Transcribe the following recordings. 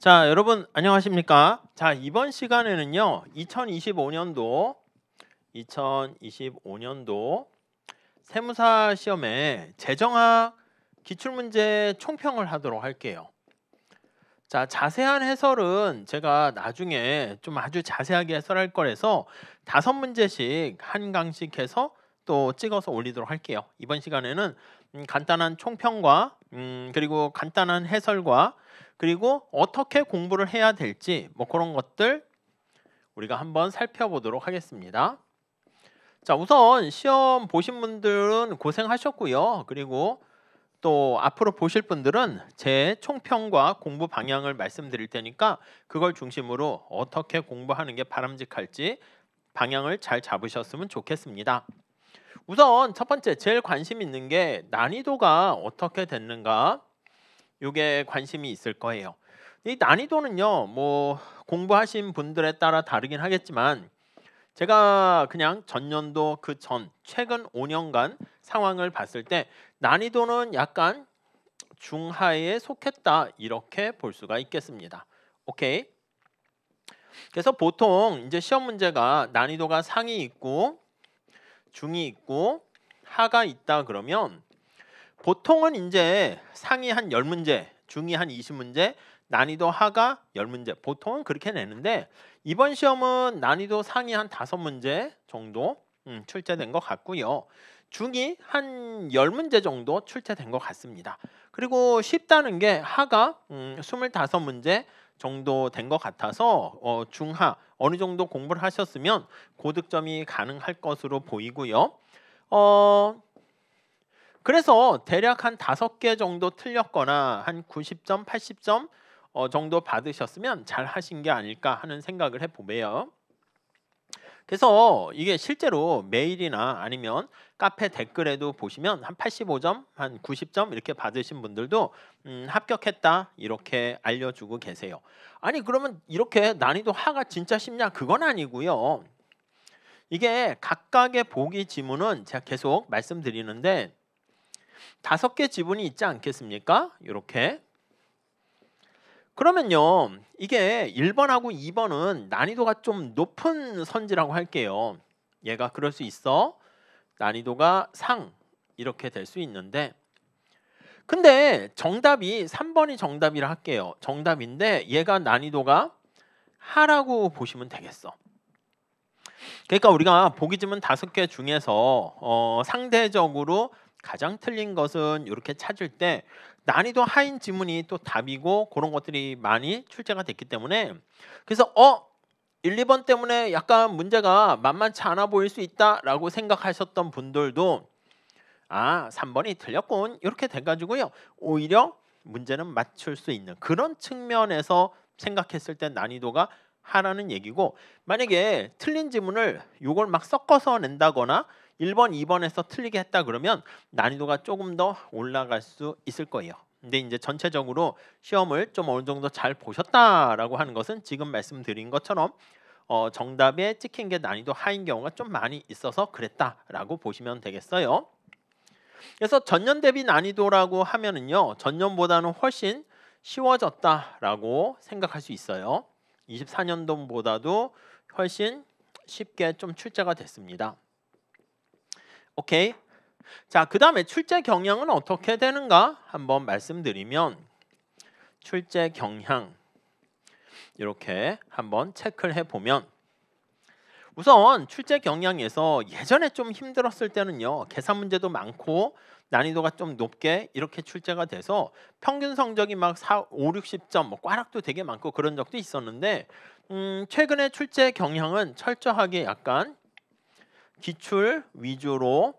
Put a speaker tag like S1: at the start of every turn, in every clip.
S1: 자, 여러분 안녕하십니까? 자, 이번 시간에는요. 2025년도 세무사 시험에 재정학 기출문제 총평을 하도록 할게요. 자, 자세한 해설은 제가 나중에 좀 아주 자세하게 해설할 거라서 5문제씩 한 강씩 해서 또 찍어서 올리도록 할게요. 이번 시간에는 간단한 총평과 그리고 간단한 해설과 그리고 어떻게 공부를 해야 될지 뭐 그런 것들 우리가 한번 살펴보도록 하겠습니다. 자, 우선 시험 보신 분들은 고생하셨고요. 그리고 또 앞으로 보실 분들은 제 총평과 공부 방향을 말씀드릴 테니까 그걸 중심으로 어떻게 공부하는 게 바람직할지 방향을 잘 잡으셨으면 좋겠습니다. 우선 첫 번째 제일 관심 있는 게 난이도가 어떻게 됐는가, 이게 관심이 있을 거예요. 이 난이도는요, 뭐 공부하신 분들에 따라 다르긴 하겠지만 제가 그냥 전년도 그 전 최근 5년간 상황을 봤을 때 난이도는 약간 중하에 속했다, 이렇게 볼 수가 있겠습니다. 오케이. 그래서 보통 이제 시험 문제가 난이도가 상이 있고 중이 있고 하가 있다 그러면 보통은 이제 상이 한 10문제, 중이 한 20문제, 난이도 하가 10문제, 보통은 그렇게 내는데 이번 시험은 난이도 상이 한 5문제 정도 출제된 것 같고요. 중이 한 10문제 정도 출제된 것 같습니다. 그리고 쉽다는 게 하가 25문제 정도 된 것 같아서 중하 어느 정도 공부를 하셨으면 고득점이 가능할 것으로 보이고요. 그래서 대략 한 5개 정도 틀렸거나 한 90점, 80점 정도 받으셨으면 잘 하신 게 아닐까 하는 생각을 해보매요. 그래서 이게 실제로 메일이나 아니면 카페 댓글에도 보시면 한 85점, 한 90점 이렇게 받으신 분들도 합격했다 이렇게 알려주고 계세요. 아니 그러면 이렇게 난이도 하가 진짜 쉽냐? 그건 아니고요. 이게 각각의 보기 지문은 제가 계속 말씀드리는데 5개 지문이 있지 않겠습니까? 이렇게. 그러면요, 이게 1번하고 2번은 난이도가 좀 높은 선지라고 할게요. 얘가 그럴 수 있어. 난이도가 상 이렇게 될 수 있는데 근데 정답이 3번이 정답이라 할게요. 정답인데 얘가 난이도가 하라고 보시면 되겠어. 그러니까 우리가 보기 지문 5개 중에서 상대적으로 가장 틀린 것은 이렇게 찾을 때 난이도 하인 지문이 또 답이고 그런 것들이 많이 출제가 됐기 때문에 그래서 1, 2번 때문에 약간 문제가 만만치 않아 보일 수 있다라고 생각하셨던 분들도 3번이 틀렸군 이렇게 돼가지고요. 오히려 문제는 맞출 수 있는 그런 측면에서 생각했을 때 난이도가 하라는 얘기고 만약에 틀린 지문을 요걸 막 섞어서 낸다거나 1번, 2번에서 틀리게 했다 그러면 난이도가 조금 더 올라갈 수 있을 거예요. 근데 이제 전체적으로 시험을 좀 어느 정도 잘 보셨다라고 하는 것은 지금 말씀드린 것처럼 정답에 찍힌 게 난이도 하인 경우가 좀 많이 있어서 그랬다라고 보시면 되겠어요. 그래서 전년 대비 난이도라고 하면은요, 전년보다는 훨씬 쉬워졌다라고 생각할 수 있어요. 24년도보다도 훨씬 쉽게 좀 출제가 됐습니다. 오케이. 자, 그 다음에 출제 경향은 어떻게 되는가 한번 말씀드리면 출제 경향 이렇게 한번 체크를 해보면 우선 출제 경향에서 예전에 좀 힘들었을 때는요, 계산 문제도 많고 난이도가 좀 높게 이렇게 출제가 돼서 평균 성적이 막 4, 5, 60점 뭐 꽈락도 되게 많고 그런 적도 있었는데 최근에 출제 경향은 철저하게 약간 기출 위주로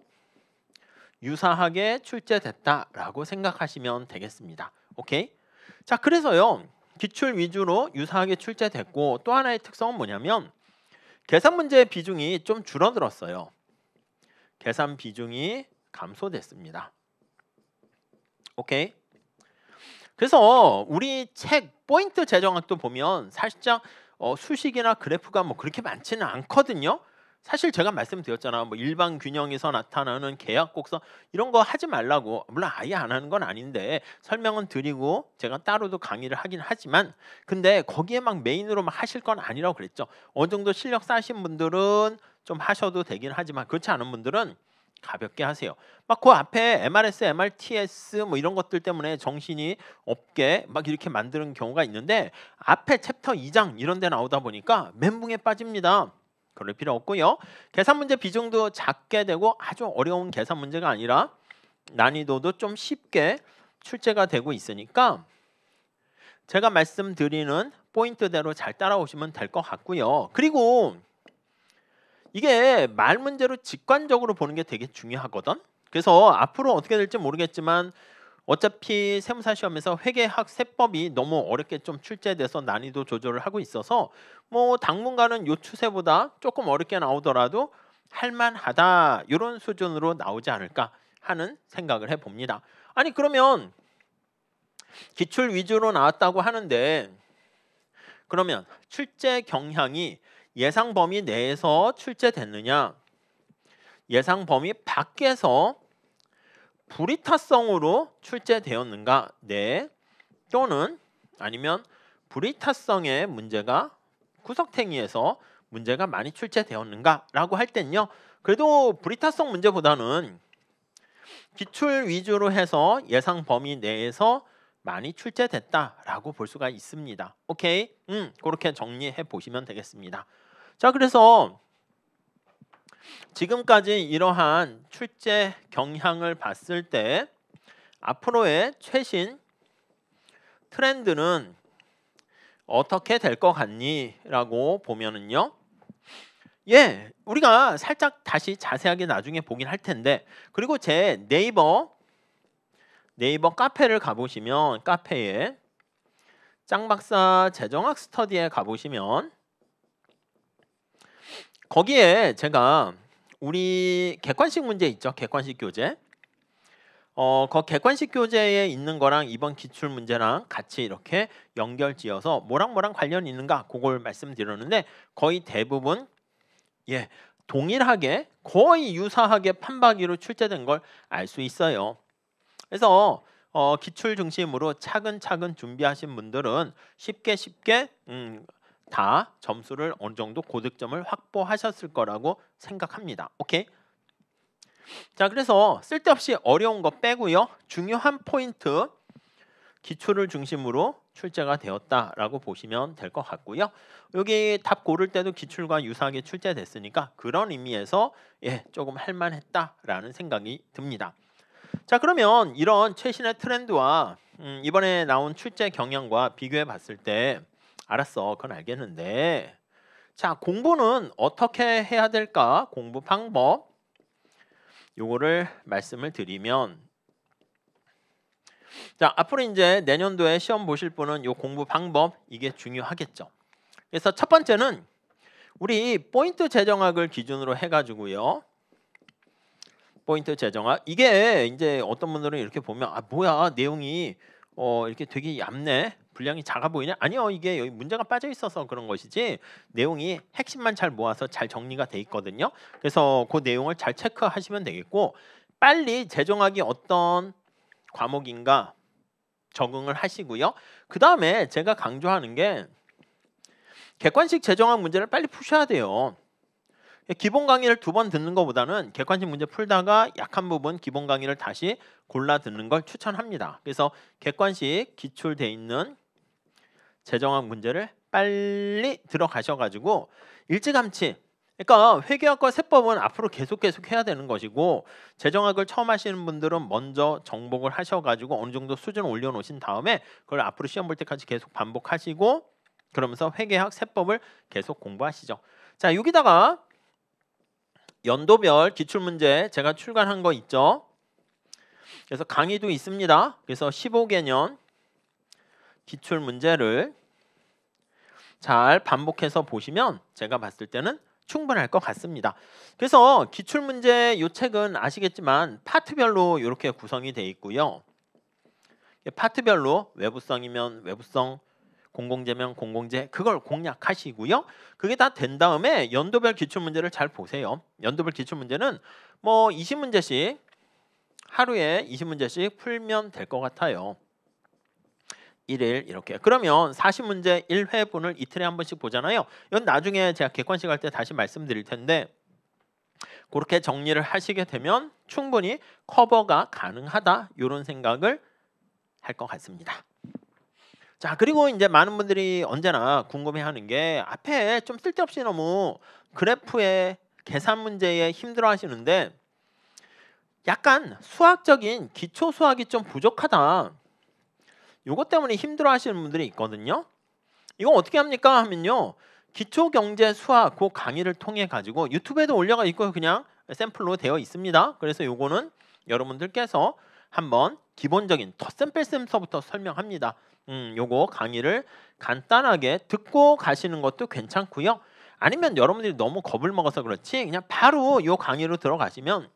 S1: 유사하게 출제됐다라고 생각하시면 되겠습니다. 오케이? 자, 그래서요, 기출 위주로 유사하게 출제됐고 또 하나의 특성은 뭐냐면 계산 문제의 비중이 좀 줄어들었어요. 계산 비중이 감소됐습니다. 오케이? 그래서 우리 책 포인트 재정학도 보면 살짝 수식이나 그래프가 뭐 그렇게 많지는 않거든요. 사실 제가 말씀드렸잖아. 뭐 일반 균형에서 나타나는 계약 곡선 이런 거 하지 말라고. 물론 아예 안 하는 건 아닌데 설명은 드리고 제가 따로도 강의를 하긴 하지만 근데 거기에 막 메인으로 막 하실 건 아니라고 그랬죠. 어느 정도 실력 쌓으신 분들은 좀 하셔도 되긴 하지만 그렇지 않은 분들은 가볍게 하세요. 막 그 앞에 MRS, MRTS 뭐 이런 것들 때문에 정신이 없게 막 이렇게 만드는 경우가 있는데 앞에 챕터 2장 이런 데 나오다 보니까 멘붕에 빠집니다. 그럴 필요 없고요. 계산 문제 비중도 작게 되고 아주 어려운 계산 문제가 아니라 난이도도 좀 쉽게 출제가 되고 있으니까 제가 말씀드리는 포인트대로 잘 따라오시면 될 것 같고요. 그리고 이게 말 문제로 직관적으로 보는 게 되게 중요하거든. 그래서 앞으로 어떻게 될지 모르겠지만 어차피 세무사 시험에서 회계학 세법이 너무 어렵게 좀 출제돼서 난이도 조절을 하고 있어서 뭐 당분간은 요 추세보다 조금 어렵게 나오더라도 할만하다 이런 수준으로 나오지 않을까 하는 생각을 해봅니다. 아니 그러면 기출 위주로 나왔다고 하는데 그러면 출제 경향이 예상 범위 내에서 출제됐느냐 예상 범위 밖에서 불이타성으로 출제되었는가? 네. 또는 아니면 불이타성의 문제가 구석탱이에서 문제가 많이 출제되었는가? 라고 할 땐요. 그래도 불이타성 문제보다는 기출 위주로 해서 예상 범위 내에서 많이 출제됐다라고 볼 수가 있습니다. 오케이? 그렇게 정리해 보시면 되겠습니다. 자, 그래서 지금까지 이러한 출제 경향을 봤을 때 앞으로의 최신 트렌드는 어떻게 될 것 같니? 라고 보면은요. 예, 우리가 살짝 다시 자세하게 나중에 보긴 할 텐데 그리고 제 네이버 카페를 가보시면 카페에 짱박사 재정학 스터디에 가보시면 거기에 제가 우리 객관식 문제 있죠. 객관식 교재. 그 객관식 교재에 있는 거랑 이번 기출 문제랑 같이 이렇게 연결지어서 뭐랑 관련이 있는가 그걸 말씀드렸는데 거의 대부분 예, 동일하게 거의 유사하게 판박이로 출제된 걸 알 수 있어요. 그래서 기출 중심으로 차근차근 준비하신 분들은 쉽게 다 점수를 어느 정도 고득점을 확보하셨을 거라고 생각합니다. 오케이? 자, 그래서 쓸데없이 어려운 거 빼고요. 중요한 포인트 기출을 중심으로 출제가 되었다라고 보시면 될 것 같고요. 여기 답 고를 때도 기출과 유사하게 출제됐으니까 그런 의미에서 예, 조금 할만했다라는 생각이 듭니다. 자, 그러면 이런 최신의 트렌드와 이번에 나온 출제 경향과 비교해 봤을 때 알았어, 그건 알겠는데 자, 공부는 어떻게 해야 될까? 공부 방법 요거를 말씀을 드리면 자, 앞으로 이제 내년도에 시험 보실 분은 요 공부 방법 이게 중요하겠죠. 그래서 첫 번째는 우리 포인트 재정학을 기준으로 해가지고요. 포인트 재정학 이게 이제 어떤 분들은 이렇게 보면 아 뭐야 내용이 이렇게 되게 얇네 분량이 작아 보이네 아니요 이게 여기 문제가 빠져 있어서 그런 것이지 내용이 핵심만 잘 모아서 잘 정리가 돼 있거든요. 그래서 그 내용을 잘 체크하시면 되겠고 빨리 재정학이 어떤 과목인가 적응을 하시고요. 그 다음에 제가 강조하는 게 객관식 재정학 문제를 빨리 푸셔야 돼요. 기본 강의를 2번 듣는 것보다는 객관식 문제 풀다가 약한 부분 기본 강의를 다시 골라 듣는 걸 추천합니다. 그래서 객관식 기출돼 있는 재정학 문제를 빨리 들어가셔가지고 일찌감치 그러니까 회계학과 세법은 앞으로 계속 해야 되는 것이고 재정학을 처음 하시는 분들은 먼저 정복을 하셔가지고 어느 정도 수준을 올려놓으신 다음에 그걸 앞으로 시험 볼 때까지 계속 반복하시고 그러면서 회계학 세법을 계속 공부하시죠. 자, 여기다가 연도별 기출문제 제가 출간한 거 있죠. 그래서 강의도 있습니다. 그래서 15개년 기출문제를 잘 반복해서 보시면 제가 봤을 때는 충분할 것 같습니다. 그래서 기출문제 이 책은 아시겠지만 파트별로 이렇게 구성이 되어 있고요. 파트별로 외부성이면 외부성, 공공재면 공공재 그걸 공략하시고요. 그게 다 된 다음에 연도별 기출문제를 잘 보세요. 연도별 기출문제는 뭐 20문제씩 하루에 20문제씩 풀면 될 것 같아요. 1일 이렇게. 그러면 40문제 1회분을 이틀에 한 번씩 보잖아요. 이건 나중에 제가 객관식 할 때 다시 말씀드릴 텐데 그렇게 정리를 하시게 되면 충분히 커버가 가능하다. 이런 생각을 할 것 같습니다. 자, 그리고 이제 많은 분들이 언제나 궁금해하는 게 앞에 좀 쓸데없이 너무 그래프에 계산 문제에 힘들어 하시는데 약간 수학적인 기초 수학이 좀 부족하다. 요것 때문에 힘들어 하시는 분들이 있거든요. 이거 어떻게 합니까 하면요. 기초 경제 수학 그 강의를 통해 가지고 유튜브에도 올려가 있고 그냥 샘플로 되어 있습니다. 그래서 요거는 여러분들께서 한번 기본적인 덧셈 뺄셈서부터 설명합니다. 요거 강의를 간단하게 듣고 가시는 것도 괜찮고요. 아니면 여러분들이 너무 겁을 먹어서 그렇지 그냥 바로 요 강의로 들어가시면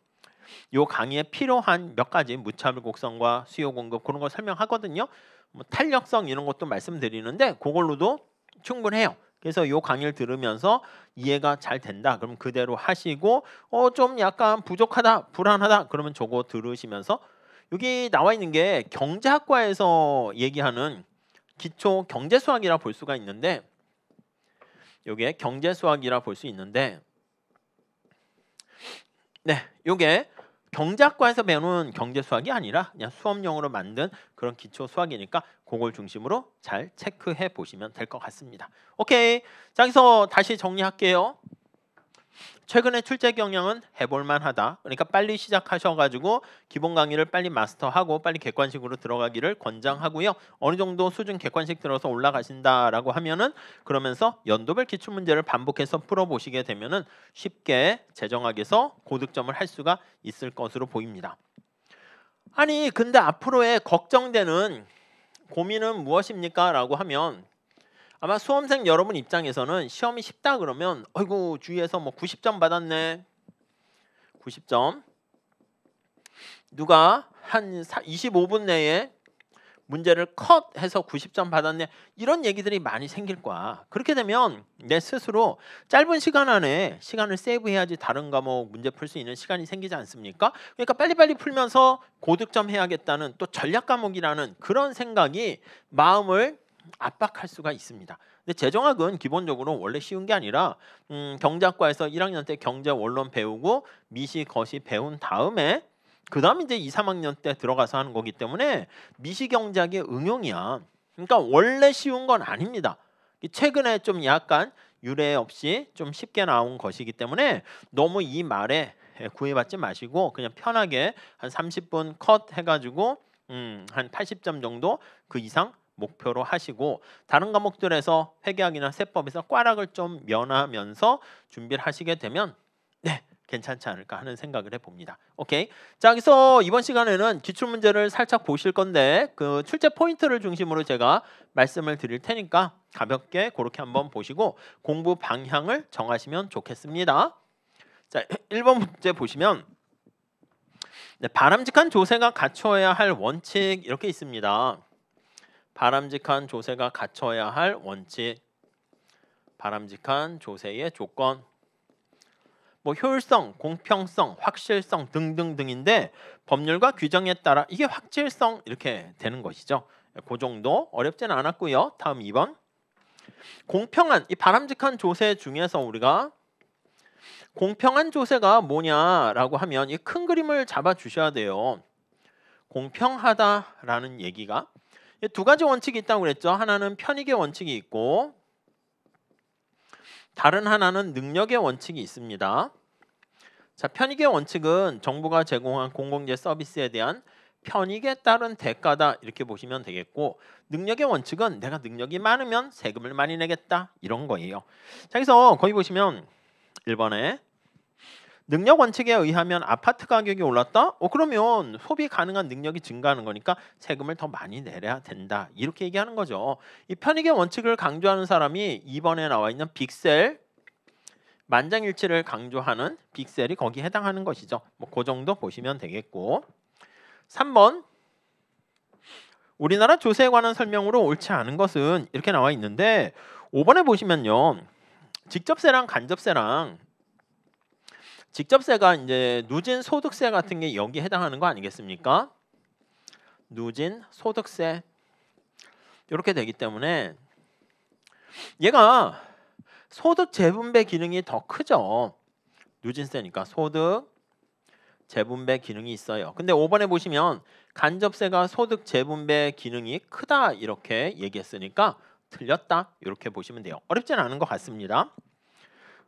S1: 요 강의에 필요한 몇 가지 무차별 곡선과 수요 공급 그런 거 설명하거든요. 뭐 탄력성 이런 것도 말씀드리는데 그걸로도 충분해요. 그래서 요 강의를 들으면서 이해가 잘 된다. 그럼 그대로 하시고 좀 약간 부족하다, 불안하다. 그러면 저거 들으시면서 여기 나와 있는 게 경제학과에서 얘기하는 기초 경제 수학이라 볼 수가 있는데 요게 경제 수학이라 볼 수 있는데 네, 요게 경제학과에서 배우는 경제 수학이 아니라 그냥 수업용으로 만든 그런 기초 수학이니까 그걸 중심으로 잘 체크해 보시면 될 것 같습니다. 오케이. 자, 여기서 다시 정리할게요. 최근에 출제 경향은 해볼만 하다. 그러니까 빨리 시작하셔가지고 기본 강의를 빨리 마스터하고 빨리 객관식으로 들어가기를 권장하고요. 어느 정도 수준 객관식 들어서 올라가신다라고 하면은 그러면서 연도별 기출문제를 반복해서 풀어보시게 되면은 쉽게 재정학에서 고득점을 할 수가 있을 것으로 보입니다. 아니 근데 앞으로의 걱정되는 고민은 무엇입니까? 라고 하면 아마 수험생 여러분 입장에서는 시험이 쉽다 그러면 어이구 주위에서 뭐 90점 받았네. 90점. 누가 한 25분 내에 문제를 컷해서 90점 받았네. 이런 얘기들이 많이 생길 거야. 그렇게 되면 내 스스로 짧은 시간 안에 시간을 세이브해야지 다른 과목 문제 풀 수 있는 시간이 생기지 않습니까? 그러니까 빨리빨리 풀면서 고득점 해야겠다는 또 전략 과목이라는 그런 생각이 마음을 압박할 수가 있습니다. 근데 재정학은 기본적으로 원래 쉬운 게 아니라 경제학과에서 1학년 때 경제 원론 배우고 미시 거시 배운 다음에 그 다음 이제 2, 3학년 때 들어가서 하는 거기 때문에 미시경제학의 응용이야. 그러니까 원래 쉬운 건 아닙니다. 최근에 좀 약간 유례 없이 좀 쉽게 나온 것이기 때문에 너무 이 말에 구애받지 마시고 그냥 편하게 한 30분 컷 해가지고 한 80점 정도 그 이상 목표로 하시고 다른 과목들에서 회계학이나 세법에서 꽈락을 좀 면하면서 준비를 하시게 되면 네 괜찮지 않을까 하는 생각을 해봅니다. 오케이. 자, 여기서 이번 시간에는 기출문제를 살짝 보실 건데 그 출제 포인트를 중심으로 제가 말씀을 드릴 테니까 가볍게 그렇게 한번 보시고 공부 방향을 정하시면 좋겠습니다. 자, 1번 문제 보시면 네, 바람직한 조세가 갖춰야 할 원칙 이렇게 있습니다. 바람직한 조세가 갖춰야 할 원칙, 바람직한 조세의 조건, 뭐 효율성, 공평성, 확실성 등등등인데 법률과 규정에 따라 이게 확실성 이렇게 되는 것이죠. 그 정도 어렵지는 않았고요. 다음 2번. 공평한 이 바람직한 조세 중에서 우리가 공평한 조세가 뭐냐라고 하면 이 큰 그림을 잡아 주셔야 돼요. 공평하다라는 얘기가 두 가지 원칙이 있다고 그랬죠. 하나는 편익의 원칙이 있고 다른 하나는 능력의 원칙이 있습니다. 자, 편익의 원칙은 정부가 제공한 공공재 서비스에 대한 편익에 따른 대가다 이렇게 보시면 되겠고 능력의 원칙은 내가 능력이 많으면 세금을 많이 내겠다 이런 거예요. 자, 여기서 거기 보시면 1번에 능력 원칙에 의하면 아파트 가격이 올랐다? 그러면 소비 가능한 능력이 증가하는 거니까 세금을 더 많이 내야 된다. 이렇게 얘기하는 거죠. 이 편익의 원칙을 강조하는 사람이 2번에 나와 있는 빅셀, 만장일치를 강조하는 빅셀이 거기에 해당하는 것이죠. 뭐 그 정도 보시면 되겠고 3번 우리나라 조세에 관한 설명으로 옳지 않은 것은 이렇게 나와 있는데 5번에 보시면요. 직접세랑 간접세랑 직접세가 이제 누진 소득세 같은 게 여기에 해당하는 거 아니겠습니까? 누진 소득세 이렇게 되기 때문에 얘가 소득 재분배 기능이 더 크죠. 누진세니까 소득 재분배 기능이 있어요. 근데 5번에 보시면 간접세가 소득 재분배 기능이 크다 이렇게 얘기했으니까 틀렸다 이렇게 보시면 돼요. 어렵진 않은 것 같습니다.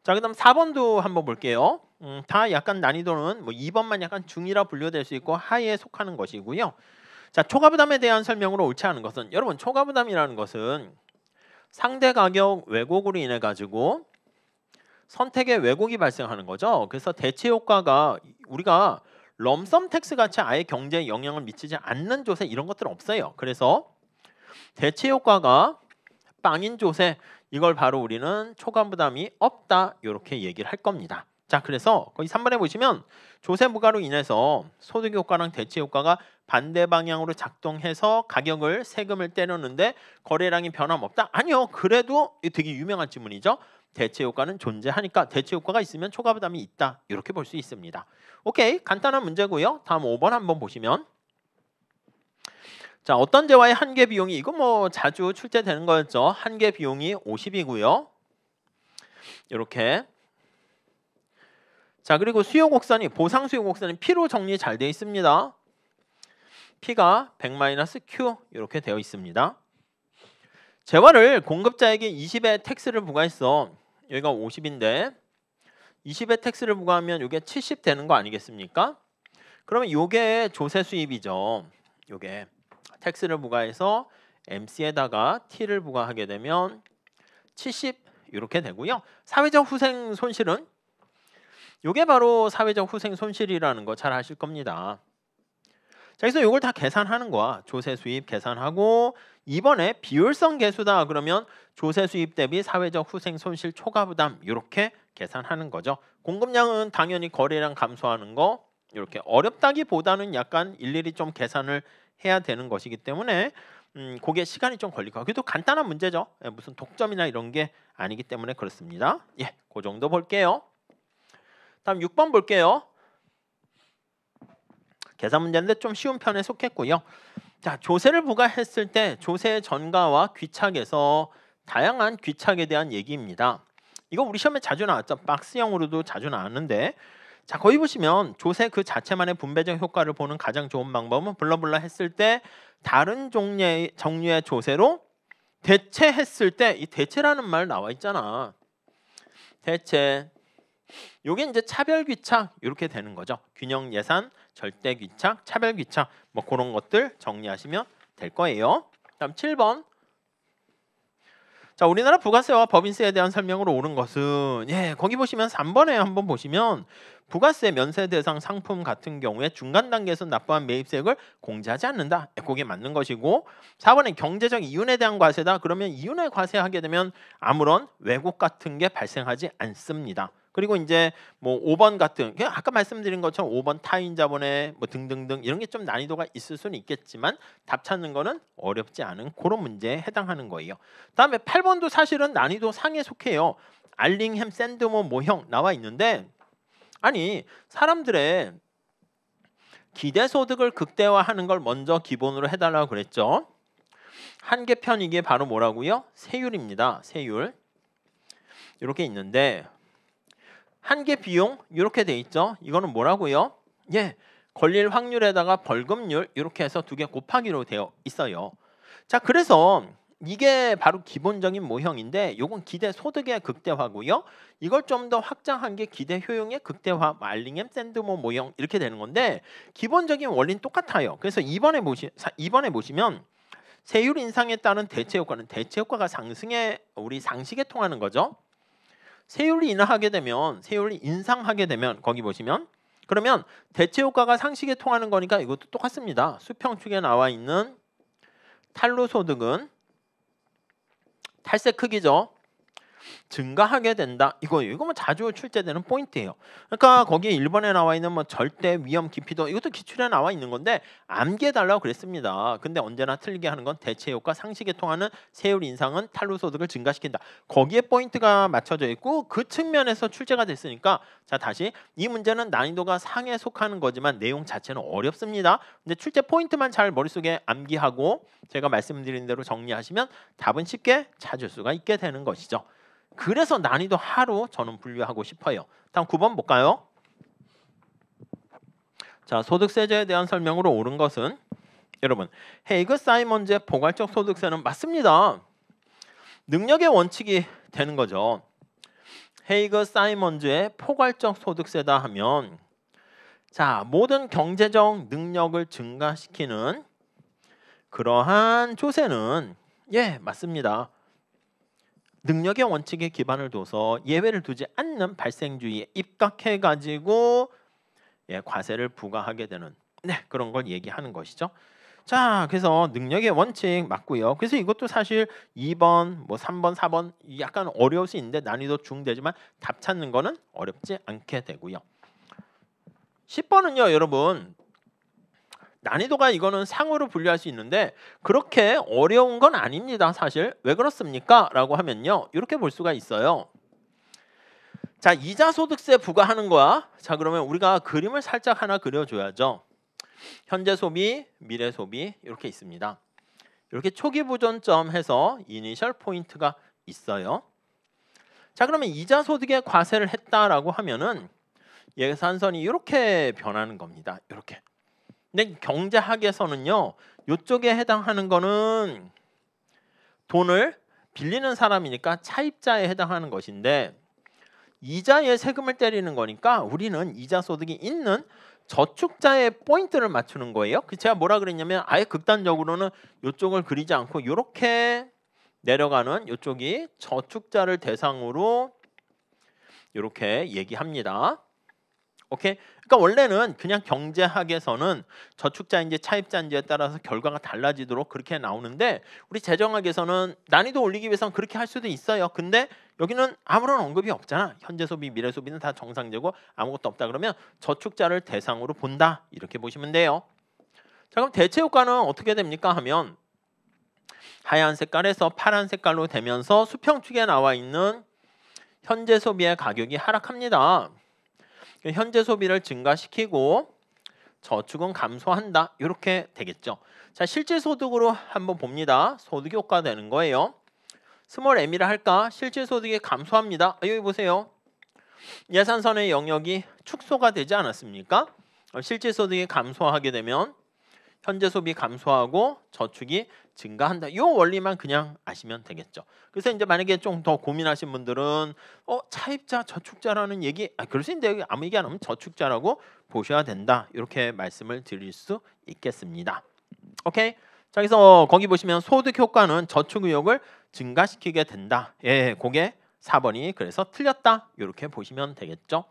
S1: 자, 그다음 4번도 한번 볼게요. 다 약간 난이도는 뭐 2번만 약간 중이라 분류될 수 있고 하에 속하는 것이고요. 자, 초과부담에 대한 설명으로 옳지 않은 것은 여러분 초과부담이라는 것은 상대 가격 왜곡으로 인해 가지고 선택의 왜곡이 발생하는 거죠. 그래서 대체 효과가 우리가 럼섬 텍스 같이 아예 경제에 영향을 미치지 않는 조세 이런 것들은 없어요. 그래서 대체 효과가 빵인 조세 이걸 바로 우리는 초과부담이 없다 이렇게 얘기를 할 겁니다. 자, 그래서 거기 3번에 보시면 조세 부과로 인해서 소득 효과랑 대체 효과가 반대 방향으로 작동해서 가격을 세금을 때렸는데 거래량이 변함없다? 아니요. 그래도 되게 유명한 질문이죠. 대체 효과는 존재하니까 대체 효과가 있으면 초과부담이 있다. 이렇게 볼 수 있습니다. 오케이. 간단한 문제고요. 다음 5번 한번 보시면 자, 어떤 재화의 한개 비용이 이거 뭐 자주 출제되는 거였죠. 한개 비용이 50이고요. 이렇게 자, 그리고 수요 곡선이 보상 수요 곡선이 P로 정리 잘 되어 있습니다. P가 100-Q 이렇게 되어 있습니다. 재화를 공급자에게 20의 텍스를 부과했어. 여기가 50인데 20의 텍스를 부과하면 이게 70 되는 거 아니겠습니까? 그러면 이게 조세 수입이죠. 이게 텍스를 부과해서 MC에다가 T를 부과하게 되면 70 이렇게 되고요. 사회적 후생 손실은 이게 바로 사회적 후생 손실이라는 거 잘 아실 겁니다. 자, 그래서 이걸 다 계산하는 거야. 조세 수입 계산하고 이번에 비율성 계수다 그러면 조세 수입 대비 사회적 후생 손실 초과 부담 이렇게 계산하는 거죠. 공급량은 당연히 거래량 감소하는 거 이렇게 어렵다기보다는 약간 일일이 좀 계산을 해야 되는 것이기 때문에 그게 시간이 좀 걸릴 거예요. 그래도 간단한 문제죠. 무슨 독점이나 이런 게 아니기 때문에 그렇습니다. 예, 그 정도 볼게요. 다음 6번 볼게요. 계산 문제인데 좀 쉬운 편에 속했고요. 자, 조세를 부과했을 때 조세 전가와 귀착에서 다양한 귀착에 대한 얘기입니다. 이거 우리 시험에 자주 나왔죠. 박스형으로도 자주 나왔는데 자, 거기 보시면 조세 그 자체만의 분배적 효과를 보는 가장 좋은 방법은 블러블러 했을 때 다른 종류의 조세로 대체했을 때 이 대체라는 말 나와 있잖아. 대체 요게 이제 차별 귀착 이렇게 되는 거죠. 균형 예산, 절대 귀착, 차별 귀착 뭐 그런 것들 정리하시면 될 거예요. 다음 7번. 자, 우리나라 부가세와 법인세에 대한 설명으로 옳은 것은 거기 보시면 3번에 한번 보시면 부가세 면세 대상 상품 같은 경우에 중간 단계에서 납부한 매입세액을 공제하지 않는다. 그게 맞는 것이고 4번에 경제적 이윤에 대한 과세다. 그러면 이윤에 과세하게 되면 아무런 왜곡 같은 게 발생하지 않습니다. 그리고 이제 뭐 5번 같은 아까 말씀드린 것처럼 5번 타인 자본에 뭐 등등등 이런 게 좀 난이도가 있을 수는 있겠지만 답 찾는 거는 어렵지 않은 그런 문제에 해당하는 거예요. 다음에 8번도 사실은 난이도 상에 속해요. 알링햄 샌드모 모형 나와 있는데 아니 사람들의 기대소득을 극대화하는 걸 먼저 기본으로 해달라고 그랬죠. 한계편 이게 바로 뭐라고요? 세율입니다. 세율 이렇게 있는데 한계 비용 이렇게 돼 있죠. 이거는 뭐라고요? 걸릴 확률에다가 벌금률 이렇게 해서 두 개 곱하기로 되어 있어요. 자, 그래서 이게 바로 기본적인 모형인데 요건 기대 소득의 극대화고요. 이걸 좀 더 확장한 게 기대 효용의 극대화, 알링햄 샌드모 모형 이렇게 되는 건데 기본적인 원리는 똑같아요. 그래서 2번에 보시면 세율 인상에 따른 대체 효과는 대체 효과가 상승에 우리 상식에 통하는 거죠. 세율이 인상하게 되면 거기 보시면 그러면 대체 효과가 상식에 통하는 거니까 이것도 똑같습니다. 수평축에 나와 있는 탄로소득은 탈세 크기죠. 증가하게 된다. 이거 뭐 자주 출제되는 포인트예요. 그러니까 거기에 1번에 나와 있는 뭐 절대 위험 기피도 이것도 기출에 나와 있는 건데 암기해 달라고 그랬습니다. 근데 언제나 틀리게 하는 건 대체 효과 상식에 통하는 세율 인상은 탄로 소득을 증가시킨다. 거기에 포인트가 맞춰져 있고 그 측면에서 출제가 됐으니까 자 다시 이 문제는 난이도가 상에 속하는 거지만 내용 자체는 어렵습니다. 근데 출제 포인트만 잘 머릿속에 암기하고 제가 말씀드린 대로 정리하시면 답은 쉽게 찾을 수가 있게 되는 것이죠. 그래서 난이도 하로 저는 분류하고 싶어요. 다음 9번 볼까요? 자, 소득세제에 대한 설명으로 옳은 것은 여러분 헤이그 사이먼즈의 포괄적 소득세는 맞습니다. 능력의 원칙이 되는 거죠. 헤이그 사이먼즈의 포괄적 소득세다 하면 자 모든 경제적 능력을 증가시키는 그러한 조세는 예 맞습니다. 능력의 원칙에 기반을 둬서 예외를 두지 않는 발생주의에 입각해가지고 예, 과세를 부과하게 되는 그런 걸 얘기하는 것이죠. 자, 그래서 능력의 원칙 맞고요. 그래서 이것도 사실 2번, 뭐 3번, 4번 약간 어려울 수 있는데 난이도 중되지만 답 찾는 거는 어렵지 않게 되고요. 10번은요, 여러분. 난이도가 이거는 상으로 분류할 수 있는데 그렇게 어려운 건 아닙니다. 사실 왜 그렇습니까? 라고 하면요. 이렇게 볼 수가 있어요. 자 이자 소득세 부과하는 거야. 자 그러면 우리가 그림을 살짝 하나 그려줘야죠. 현재 소비, 미래 소비 이렇게 있습니다. 이렇게 초기 보존점 해서 이니셜 포인트가 있어요. 자 그러면 이자 소득에 과세를 했다라고 하면은 예산선이 이렇게 변하는 겁니다. 이렇게. 근데 경제학에서는요. 이쪽에 해당하는 거는 돈을 빌리는 사람이니까 차입자에 해당하는 것인데 이자에 세금을 때리는 거니까 우리는 이자 소득이 있는 저축자의 포인트를 맞추는 거예요. 제가 뭐라 그랬냐면 아예 극단적으로는 이쪽을 그리지 않고 이렇게 내려가는 이쪽이 저축자를 대상으로 이렇게 얘기합니다. 오케이. 그러니까 원래는 그냥 경제학에서는 저축자인지 차입자인지에 따라서 결과가 달라지도록 그렇게 나오는데 우리 재정학에서는 난이도 올리기 위해서는 그렇게 할 수도 있어요. 근데 여기는 아무런 언급이 없잖아. 현재 소비, 미래 소비는 다 정상되고 아무것도 없다 그러면 저축자를 대상으로 본다. 이렇게 보시면 돼요. 자 그럼 대체 효과는 어떻게 됩니까 하면 하얀 색깔에서 파란 색깔로 되면서 수평축에 나와 있는 현재 소비의 가격이 하락합니다. 현재 소비를 증가시키고 저축은 감소한다. 이렇게 되겠죠. 자, 실질 소득으로 한번 봅니다. 소득 효과 되는 거예요. 스몰 m이라 할까? 실질 소득이 감소합니다. 여기 보세요. 예산선의 영역이 축소가 되지 않았습니까? 실질 소득이 감소하게 되면 현재 소비 감소하고 저축이 증가한다. 이 원리만 그냥 아시면 되겠죠. 그래서 이제 만약에 좀 더 고민하신 분들은 차입자, 저축자라는 얘기 그럴 수 있는데 아무 얘기 안 하면 저축자라고 보셔야 된다. 이렇게 말씀을 드릴 수 있겠습니다. 오케이. 자, 그래서 거기 보시면 소득 효과는 저축 의욕을 증가시키게 된다. 예, 그게 4번이 그래서 틀렸다. 이렇게 보시면 되겠죠.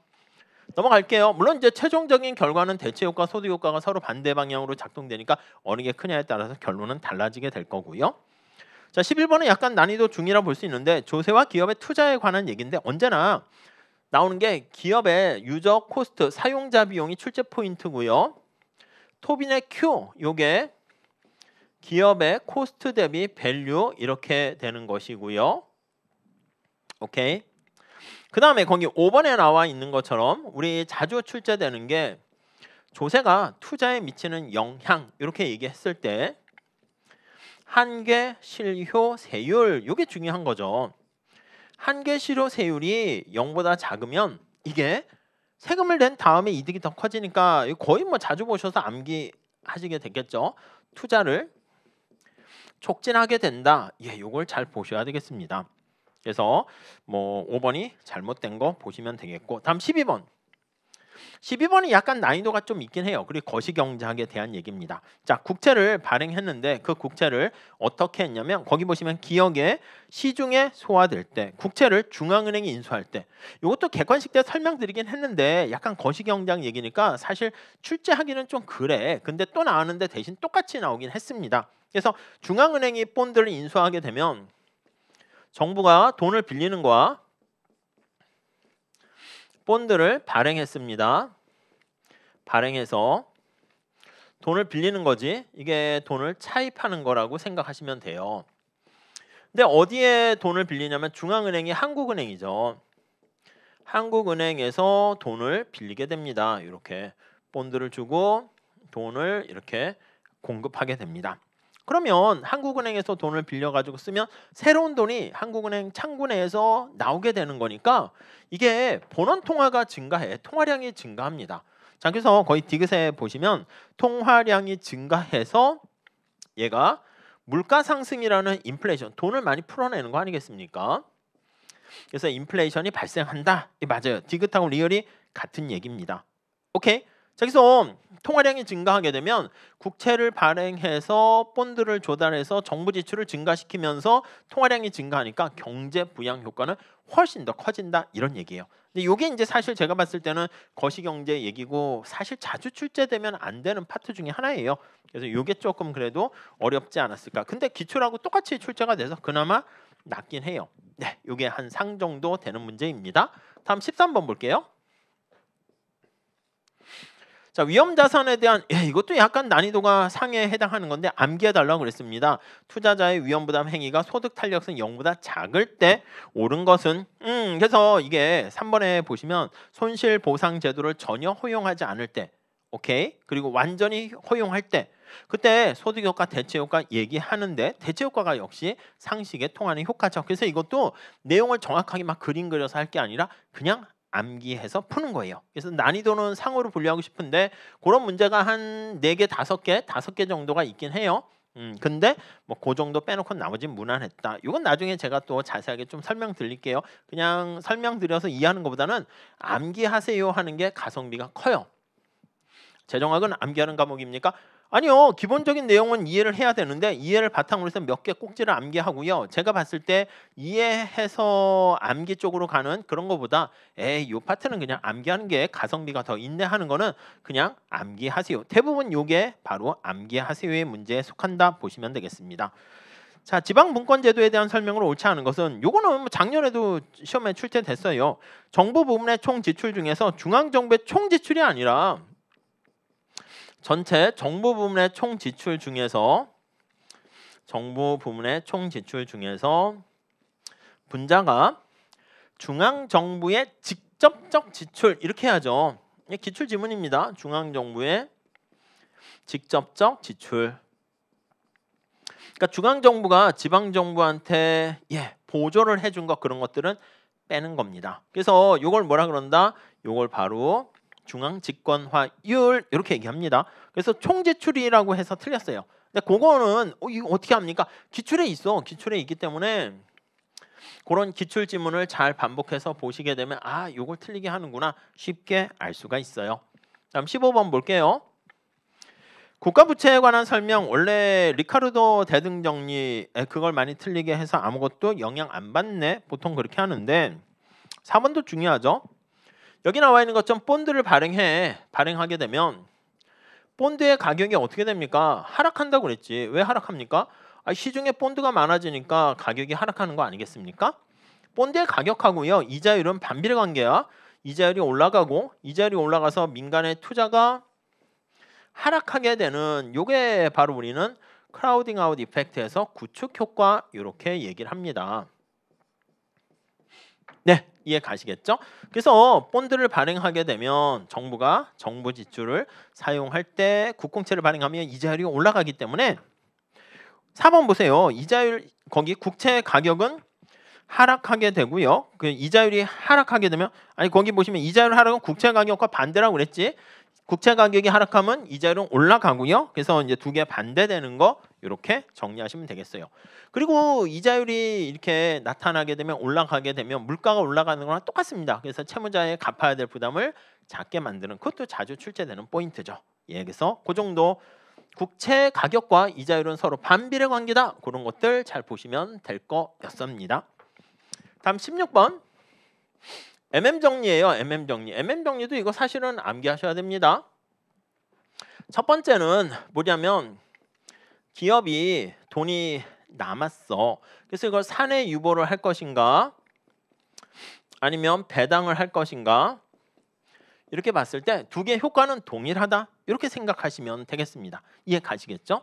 S1: 넘어갈게요. 물론 이제 최종적인 결과는 대체 효과, 소득 효과가 서로 반대 방향으로 작동되니까 어느 게 크냐에 따라서 결론은 달라지게 될 거고요. 자, 11번은 약간 난이도 중이라 볼 수 있는데 조세와 기업의 투자에 관한 얘기인데 언제나 나오는 게 기업의 유저 코스트, 사용자 비용이 출제 포인트고요. 토빈의 Q, 요게 기업의 코스트 대비 밸류 이렇게 되는 것이고요. 오케이. 그 다음에 거기 5번에 나와 있는 것처럼 우리 자주 출제되는 게 조세가 투자에 미치는 영향 이렇게 얘기했을 때 한계 실효 세율 이게 중요한 거죠. 한계 실효 세율이 0보다 작으면 이게 세금을 낸 다음에 이득이 더 커지니까 거의 뭐 자주 보셔서 암기하시게 되겠죠. 투자를 촉진하게 된다. 예, 이걸 잘 보셔야 되겠습니다. 그래서 뭐 5번이 잘못된 거 보시면 되겠고 다음 12번. 12번이 약간 난이도가 좀 있긴 해요. 그리고 거시경제학에 대한 얘기입니다. 자, 국채를 발행했는데 그 국채를 어떻게 했냐면 거기 보시면 기억에 시중에 소화될 때 국채를 중앙은행이 인수할 때 이것도 객관식 때 설명드리긴 했는데 약간 거시경제학 얘기니까 사실 출제하기는 좀 그래. 근데 또 나왔는데 대신 똑같이 나오긴 했습니다. 그래서 중앙은행이 본드를 인수하게 되면 정부가 돈을 빌리는 거와 본드를 발행했습니다. 발행해서 돈을 빌리는 거지 이게 돈을 차입하는 거라고 생각하시면 돼요. 근데 어디에 돈을 빌리냐면 중앙은행이 한국은행이죠. 한국은행에서 돈을 빌리게 됩니다. 이렇게 본드를 주고 돈을 이렇게 공급하게 됩니다. 그러면 한국은행에서 돈을 빌려가지고 쓰면 새로운 돈이 한국은행 창구 내에서 나오게 되는 거니까 이게 본원 통화가 증가해 통화량이 증가합니다. 자, 그래서 거의 디귿에 보시면 통화량이 증가해서 얘가 물가 상승이라는 인플레이션, 돈을 많이 풀어내는 거 아니겠습니까? 그래서 인플레이션이 발생한다. 맞아요. 디귿하고 리얼이 같은 얘기입니다. 오케이. 자, 그래서 통화량이 증가하게 되면 국채를 발행해서 본드를 조달해서 정부 지출을 증가시키면서 통화량이 증가하니까 경제 부양 효과는 훨씬 더 커진다 이런 얘기예요. 근데 이게 이제 사실 제가 봤을 때는 거시경제 얘기고 사실 자주 출제되면 안 되는 파트 중에 하나예요. 그래서 이게 조금 그래도 어렵지 않았을까. 근데 기출하고 똑같이 출제가 돼서 그나마 낫긴 해요. 네, 이게 한 상 정도 되는 문제입니다. 다음 13번 볼게요. 자, 위험자산에 대한 이것도 약간 난이도가 상에 해당하는 건데 암기해달라고 그랬습니다. 투자자의 위험부담 행위가 소득 탄력성 0보다 작을 때 옳은 것은 그래서 이게 3번에 보시면 손실보상제도를 전혀 허용하지 않을 때 오케이? 그리고 완전히 허용할 때 그때 소득효과, 대체효과 얘기하는데 대체효과가 역시 상식에 통하는 효과죠. 그래서 이것도 내용을 정확하게 막 그림 그려서 할 게 아니라 그냥 암기해서 푸는 거예요. 그래서 난이도는 상으로 분류하고 싶은데 그런 문제가 한 4개, 5개 정도가 있긴 해요. 근데 뭐 그 정도 빼놓고 나머지는 무난했다. 이건 나중에 제가 또 자세하게 좀 설명드릴게요. 그냥 설명드려서 이해하는 것보다는 암기하세요 하는 게 가성비가 커요. 재정학은 암기하는 과목입니까? 아니요. 기본적인 내용은 이해를 해야 되는데 이해를 바탕으로 해서 몇 개 꼭지를 암기하고요. 제가 봤을 때 이해해서 암기 쪽으로 가는 그런 거보다 이 파트는 그냥 암기하는 게 가성비가 더 있네 하는 거는 그냥 암기하세요. 대부분 요게 바로 암기하세요의 문제에 속한다 보시면 되겠습니다. 자, 지방분권제도에 대한 설명으로 옳지 않은 것은 요거는 뭐 작년에도 시험에 출제됐어요. 정부 부문의 총 지출 중에서 중앙정부의 총 지출이 아니라 전체 정부 부문의 총 지출 중에서 분자가 중앙정부의 직접적 지출 이렇게 해야죠. 기출 지문입니다. 중앙정부의 직접적 지출. 그러니까 중앙정부가 지방정부한테 보조를 해준 것 그런 것들은 빼는 겁니다. 그래서 이걸 뭐라 그런다? 이걸 바로 중앙집권화율 이렇게 얘기합니다. 그래서 총지출이라고 해서 틀렸어요. 근데 그거는 이거 어떻게 합니까? 기출에 있어. 기출에 있기 때문에 그런 기출 지문을 잘 반복해서 보시게 되면 이걸 틀리게 하는구나 쉽게 알 수가 있어요. 다음 15번 볼게요. 국가부채에 관한 설명 원래 리카르도 대등정리 그걸 많이 틀리게 해서 아무것도 영향 안 받네 보통 그렇게 하는데 4번도 중요하죠. 여기 나와 있는 것처럼 본드를 발행하게 되면 본드의 가격이 어떻게 됩니까? 하락한다고 그랬지. 왜 하락합니까? 시중에 본드가 많아지니까 가격이 하락하는 거 아니겠습니까? 본드의 가격하고요 이자율은 반비례 관계야. 이자율이 올라가고 이자율이 올라가서 민간의 투자가 하락하게 되는 요게 바로 우리는 크라우딩 아웃 이펙트에서 구축 효과 이렇게 얘기를 합니다. 네, 이해 가시겠죠? 그래서 본드를 발행하게 되면 정부가 정부 지출을 사용할 때 국공채를 발행하면 이자율이 올라가기 때문에 4번 보세요. 이자율 거기 국채 가격은 하락하게 되고요. 그 이자율이 하락하게 되면 거기 보시면 이자율 하락은 국채 가격과 반대라고 그랬지. 국채 가격이 하락하면 이자율은 올라가고요. 그래서 이제 두 개 반대되는 거 이렇게 정리하시면 되겠어요. 그리고 이자율이 이렇게 나타나게 되면 올라가게 되면 물가가 올라가는 거랑 똑같습니다. 그래서 채무자의 갚아야 될 부담을 작게 만드는 그것도 자주 출제되는 포인트죠. 그래서 그 정도 국채 가격과 이자율은 서로 반비례 관계다. 그런 것들 잘 보시면 될 거였습니다. 다음 16번. MM정리예요. MM정리. MM정리도 이거 사실은 암기하셔야 됩니다. 첫 번째는 뭐냐면 기업이 돈이 남았어. 그래서 이걸 사내 유보를 할 것인가 아니면 배당을 할 것인가 이렇게 봤을 때 두 개의 효과는 동일하다 이렇게 생각하시면 되겠습니다. 이해 가시겠죠?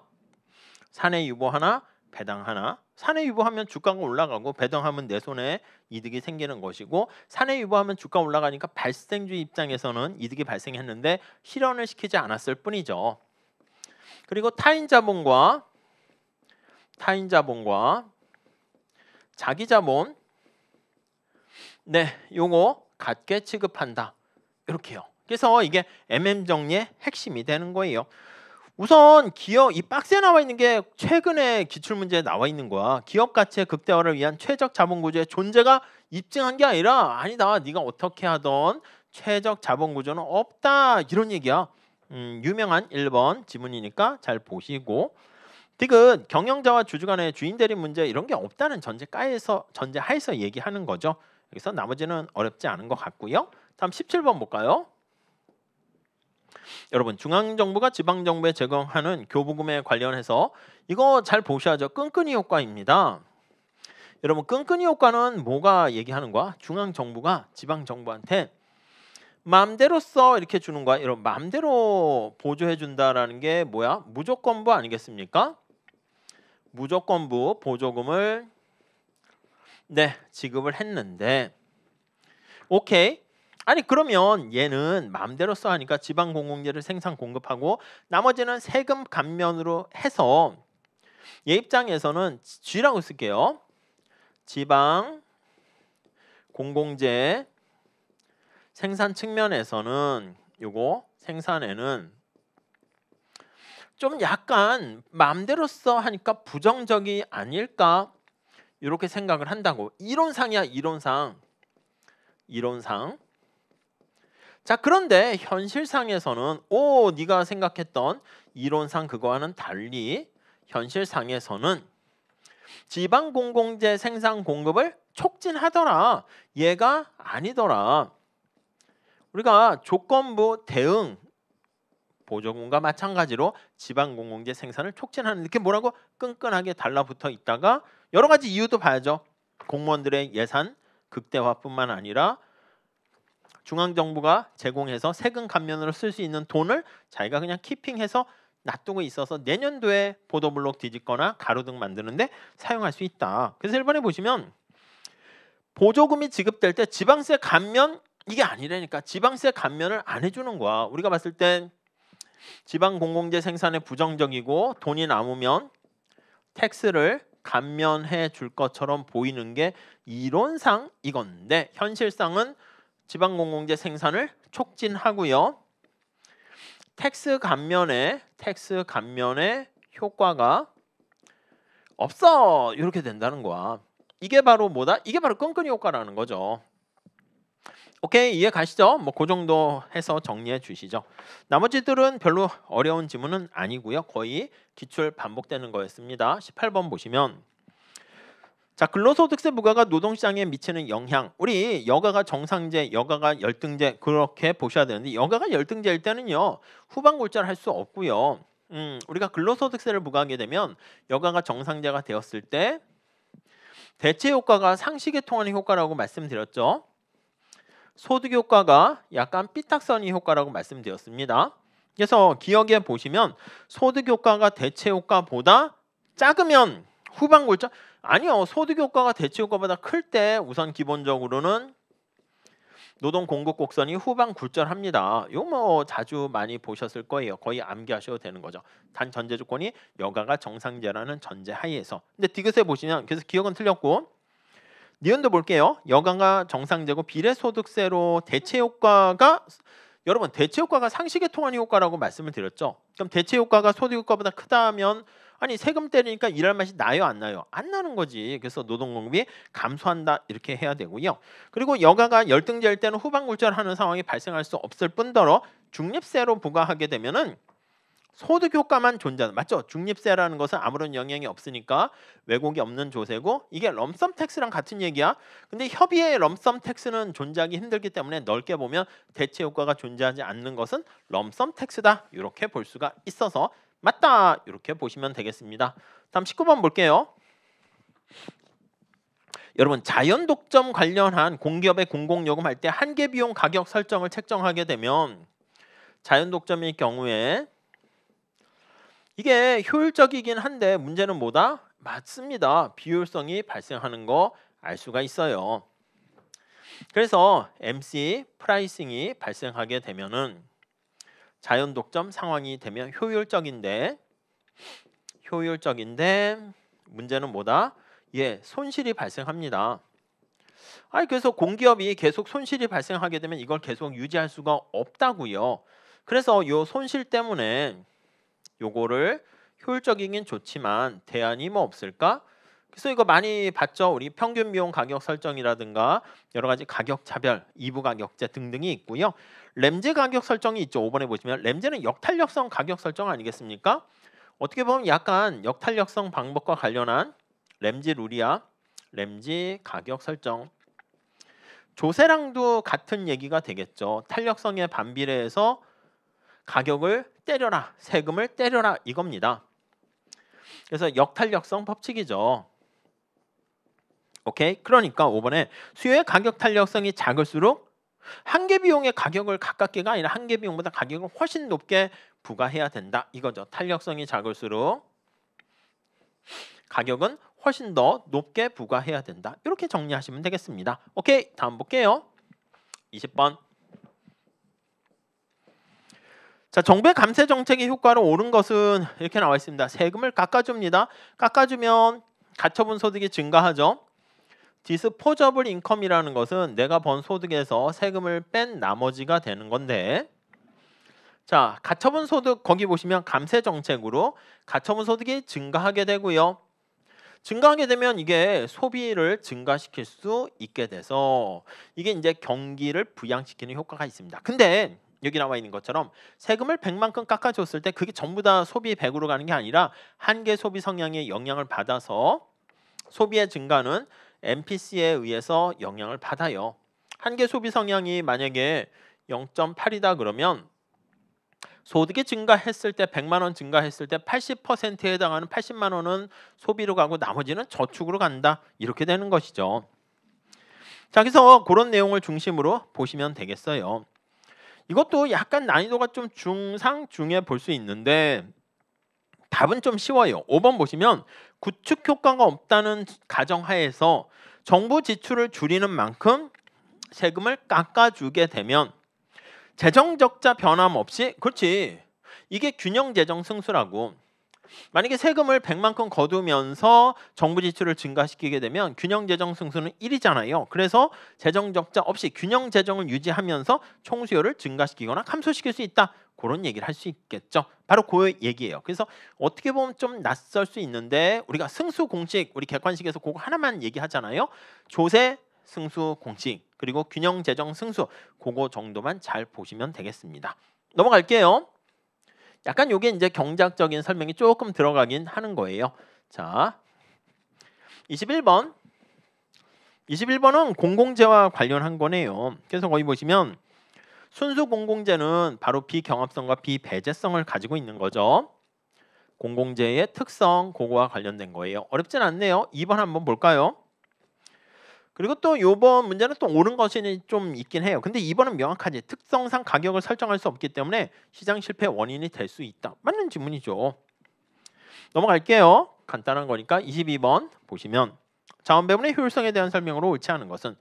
S1: 사내 유보 하나 배당 하나. 사내 유보하면 주가가 올라가고 배당하면 내 손에 이득이 생기는 것이고 사내 유보하면 주가 올라가니까 발생주의 입장에서는 이득이 발생했는데 실현을 시키지 않았을 뿐이죠. 그리고 타인 자본과 자기 자본 요거 같게 취급한다. 이렇게요. 그래서 이게 MM 정리의 핵심이 되는 거예요. 우선 기업 이 박스에 나와 있는 게 최근에 기출문제에 나와 있는 거야. 기업 가치의 극대화를 위한 최적 자본 구조의 존재가 입증한 게 아니라 아니다. 네가 어떻게 하던 최적 자본 구조는 없다. 이런 얘기야. 유명한 1번 지문이니까 잘 보시고 디귿 경영자와 주주 간의 주인 대립 문제 이런 게 없다는 전제하에서 얘기하는 거죠. 그래서 나머지는 어렵지 않은 것 같고요. 다음 17번 볼까요? 여러분 중앙정부가 지방정부에 제공하는 교부금에 관련해서 이거 잘 보셔야죠. 끈끈이 효과입니다. 여러분 끈끈이 효과는 뭐가 얘기하는 거야? 중앙정부가 지방정부한테 마음대로 써 이렇게 주는 거야. 여러분 마음대로 보조해 준다라는 게 뭐야? 무조건부 아니겠습니까? 무조건부 보조금을 지급을 했는데 오케이. 아니 그러면 얘는 마음대로 써 하니까 지방공공재를 생산 공급하고 나머지는 세금 감면으로 해서 얘 입장에서는 G라고 쓸게요. 지방공공재 생산 측면에서는 요거 생산에는 좀 약간 마음대로 써 하니까 부정적이 아닐까 이렇게 생각을 한다고. 이론상이야. 이론상. 자 그런데 현실상에서는 네가 생각했던 이론상 그거와는 달리 현실상에서는 지방공공재 생산 공급을 촉진하더라. 얘가 아니더라. 우리가 조건부 대응 보조금과 마찬가지로 지방공공재 생산을 촉진하는 이렇게 뭐라고 끈끈하게 달라붙어 있다가 여러 가지 이유도 봐야죠. 공무원들의 예산 극대화뿐만 아니라 중앙정부가 제공해서 세금 감면으로 쓸 수 있는 돈을 자기가 그냥 키핑해서 놔두고 있어서 내년도에 보도블록 뒤집거나 가로등 만드는데 사용할 수 있다. 그래서 1번에 보시면 보조금이 지급될 때 지방세 감면 이게 아니라니까. 지방세 감면을 안 해주는 거야. 우리가 봤을 땐 지방공공재 생산에 부정적이고 돈이 남으면 텍스를 감면해 줄 것처럼 보이는 게 이론상 이건데 현실상은 지방공공재 생산을 촉진하고요. 텍스 감면의 효과가 없어. 이렇게 된다는 거야. 이게 바로 뭐다? 이게 바로 끈끈이 효과라는 거죠. 오케이 이해 가시죠? 뭐 그 정도 해서 정리해 주시죠. 나머지들은 별로 어려운 지문은 아니고요. 거의 기출 반복되는 거였습니다. 18번 보시면 자 근로소득세 부과가 노동시장에 미치는 영향. 우리 여가가 정상제, 여가가 열등제 그렇게 보셔야 되는데 여가가 열등제일 때는요. 후반골자를 할 수 없고요. 우리가 근로소득세를 부과하게 되면 여가가 정상제가 되었을 때 대체 효과가 상식에 통하는 효과라고 말씀드렸죠. 소득 효과가 약간 삐딱선이 효과라고 말씀드렸습니다. 그래서 기억에 보시면 소득 효과가 대체 효과보다 작으면 후반 골자 아니요. 소득 효과가 대체 효과보다 클 때 우선 기본적으로는 노동 공급 곡선이 후반 굴절합니다. 이거 뭐 자주 많이 보셨을 거예요. 거의 암기하셔도 되는 거죠. 단 전제 조건이 여가가 정상제라는 전제 하에서. 근데 디귿에 보시면 그래서 기억은 틀렸고 니은도 볼게요. 여가가 정상제고 비례소득세로 대체 효과가 여러분 대체 효과가 상식에 통하는 효과라고 말씀을 드렸죠. 그럼 대체 효과가 소득 효과보다 크다면 아니 세금 때리니까 일할 맛이 나요 안 나요? 안 나는 거지. 그래서 노동공급이 감소한다 이렇게 해야 되고요. 그리고 여가가 열등제일 때는 후반골절하는 상황이 발생할 수 없을 뿐더러 중립세로 부과하게 되면은 소득 효과만 존재하는 맞죠? 중립세라는 것은 아무런 영향이 없으니까 왜곡이 없는 조세고 이게 럼섬 텍스랑 같은 얘기야. 근데 협의의 럼섬 텍스는 존재하기 힘들기 때문에 넓게 보면 대체 효과가 존재하지 않는 것은 럼섬 텍스다. 이렇게 볼 수가 있어서 맞다. 이렇게 보시면 되겠습니다. 다음 19번 볼게요. 여러분 자연 독점 관련한 공기업의 공공요금 할 때 한계 비용 가격 설정을 책정하게 되면 자연 독점일 경우에 이게 효율적이긴 한데 문제는 뭐다? 맞습니다. 비효율성이 발생하는 거 알 수가 있어요. 그래서 MC 프라이싱이 발생하게 되면은 자연 독점 상황이 되면 효율적인데 문제는 뭐다? 예, 손실이 발생합니다. 그래서 공기업이 계속 손실이 발생하게 되면 이걸 계속 유지할 수가 없다고요. 그래서 요 손실 때문에 요거를 효율적이긴 좋지만 대안이 뭐 없을까? 그래서 이거 많이 봤죠. 우리 평균 비용 가격 설정이라든가 여러 가지 가격 차별, 이부 가격제 등등이 있고요. 램제 가격 설정이 있죠. 5번에 보시면 램제는 역탄력성 가격 설정 아니겠습니까? 어떻게 보면 약간 역탄력성 방법과 관련한 램지 룰이야. 램지 가격 설정. 조세랑도 같은 얘기가 되겠죠. 탄력성에 반비례해서 가격을 때려라, 세금을 때려라 이겁니다. 그래서 역탄력성 법칙이죠. 오케이? 그러니까 5번에 수요의 가격 탄력성이 작을수록 한계 비용의 가격을 가깝게가 아니라 한계 비용보다 가격을 훨씬 높게 부과해야 된다. 이거죠. 탄력성이 작을수록 가격은 훨씬 더 높게 부과해야 된다. 이렇게 정리하시면 되겠습니다. 오케이, 다음 볼게요. 20번. 자, 정부의 감세 정책의 효과로 오른 것은 이렇게 나와 있습니다. 세금을 깎아줍니다. 깎아주면 가처분 소득이 증가하죠. 디스포저블 인컴이라는 것은 내가 번 소득에서 세금을 뺀 나머지가 되는 건데, 자, 가처분 소득 거기 보시면 감세 정책으로 가처분 소득이 증가하게 되고요. 증가하게 되면 이게 소비를 증가시킬 수 있게 돼서 이게 이제 경기를 부양시키는 효과가 있습니다. 근데 여기 나와 있는 것처럼 세금을 100만큼 깎아줬을 때 그게 전부 다 소비 100으로 가는 게 아니라 한계 소비 성향의 영향을 받아서 소비의 증가는 MPC에 의해서 영향을 받아요. 한계 소비 성향이 만약에 0.8이다 그러면 소득이 증가했을 때 100만 원 증가했을 때 80%에 해당하는 80만 원은 소비로 가고 나머지는 저축으로 간다. 이렇게 되는 것이죠. 자, 그래서 그런 내용을 중심으로 보시면 되겠어요. 이것도 약간 난이도가 좀 중상 중에 볼 수 있는데 답은 좀 쉬워요. 5번 보시면 구축 효과가 없다는 가정하에서 정부 지출을 줄이는 만큼 세금을 깎아주게 되면 재정 적자 변함없이, 그렇지, 이게 균형 재정 승수라고. 만약에 세금을 100만큼 거두면서 정부 지출을 증가시키게 되면 균형 재정 승수는 1이잖아요. 그래서 재정 적자 없이 균형 재정을 유지하면서 총수요를 증가시키거나 감소시킬 수 있다. 그런 얘기를 할 수 있겠죠. 바로 그 얘기예요. 그래서 어떻게 보면 좀 낯설 수 있는데 우리가 승수 공식, 우리 객관식에서 그거 하나만 얘기하잖아요. 조세 승수 공식 그리고 균형 재정 승수, 그거 정도만 잘 보시면 되겠습니다. 넘어갈게요. 약간 요게 이제 경제학적인 설명이 조금 들어가긴 하는 거예요. 자, 21번. 21번은 공공재와 관련한 거네요. 그래서 거기 보시면 순수 공공재는 바로 비경합성과 비배제성을 가지고 있는 거죠. 공공재의 특성, 그거와 관련된 거예요. 어렵진 않네요. 2번 한번 볼까요? 그리고 또 요번 문제는 또 옳은 것이 좀 있긴 해요. 근데 2번은 명확하지. 특성상 가격을 설정할 수 없기 때문에 시장 실패 원인이 될 수 있다. 맞는 질문이죠. 넘어갈게요. 간단한 거니까 22번 보시면 자원 배분의 효율성에 대한 설명으로 옳지 않은 것은,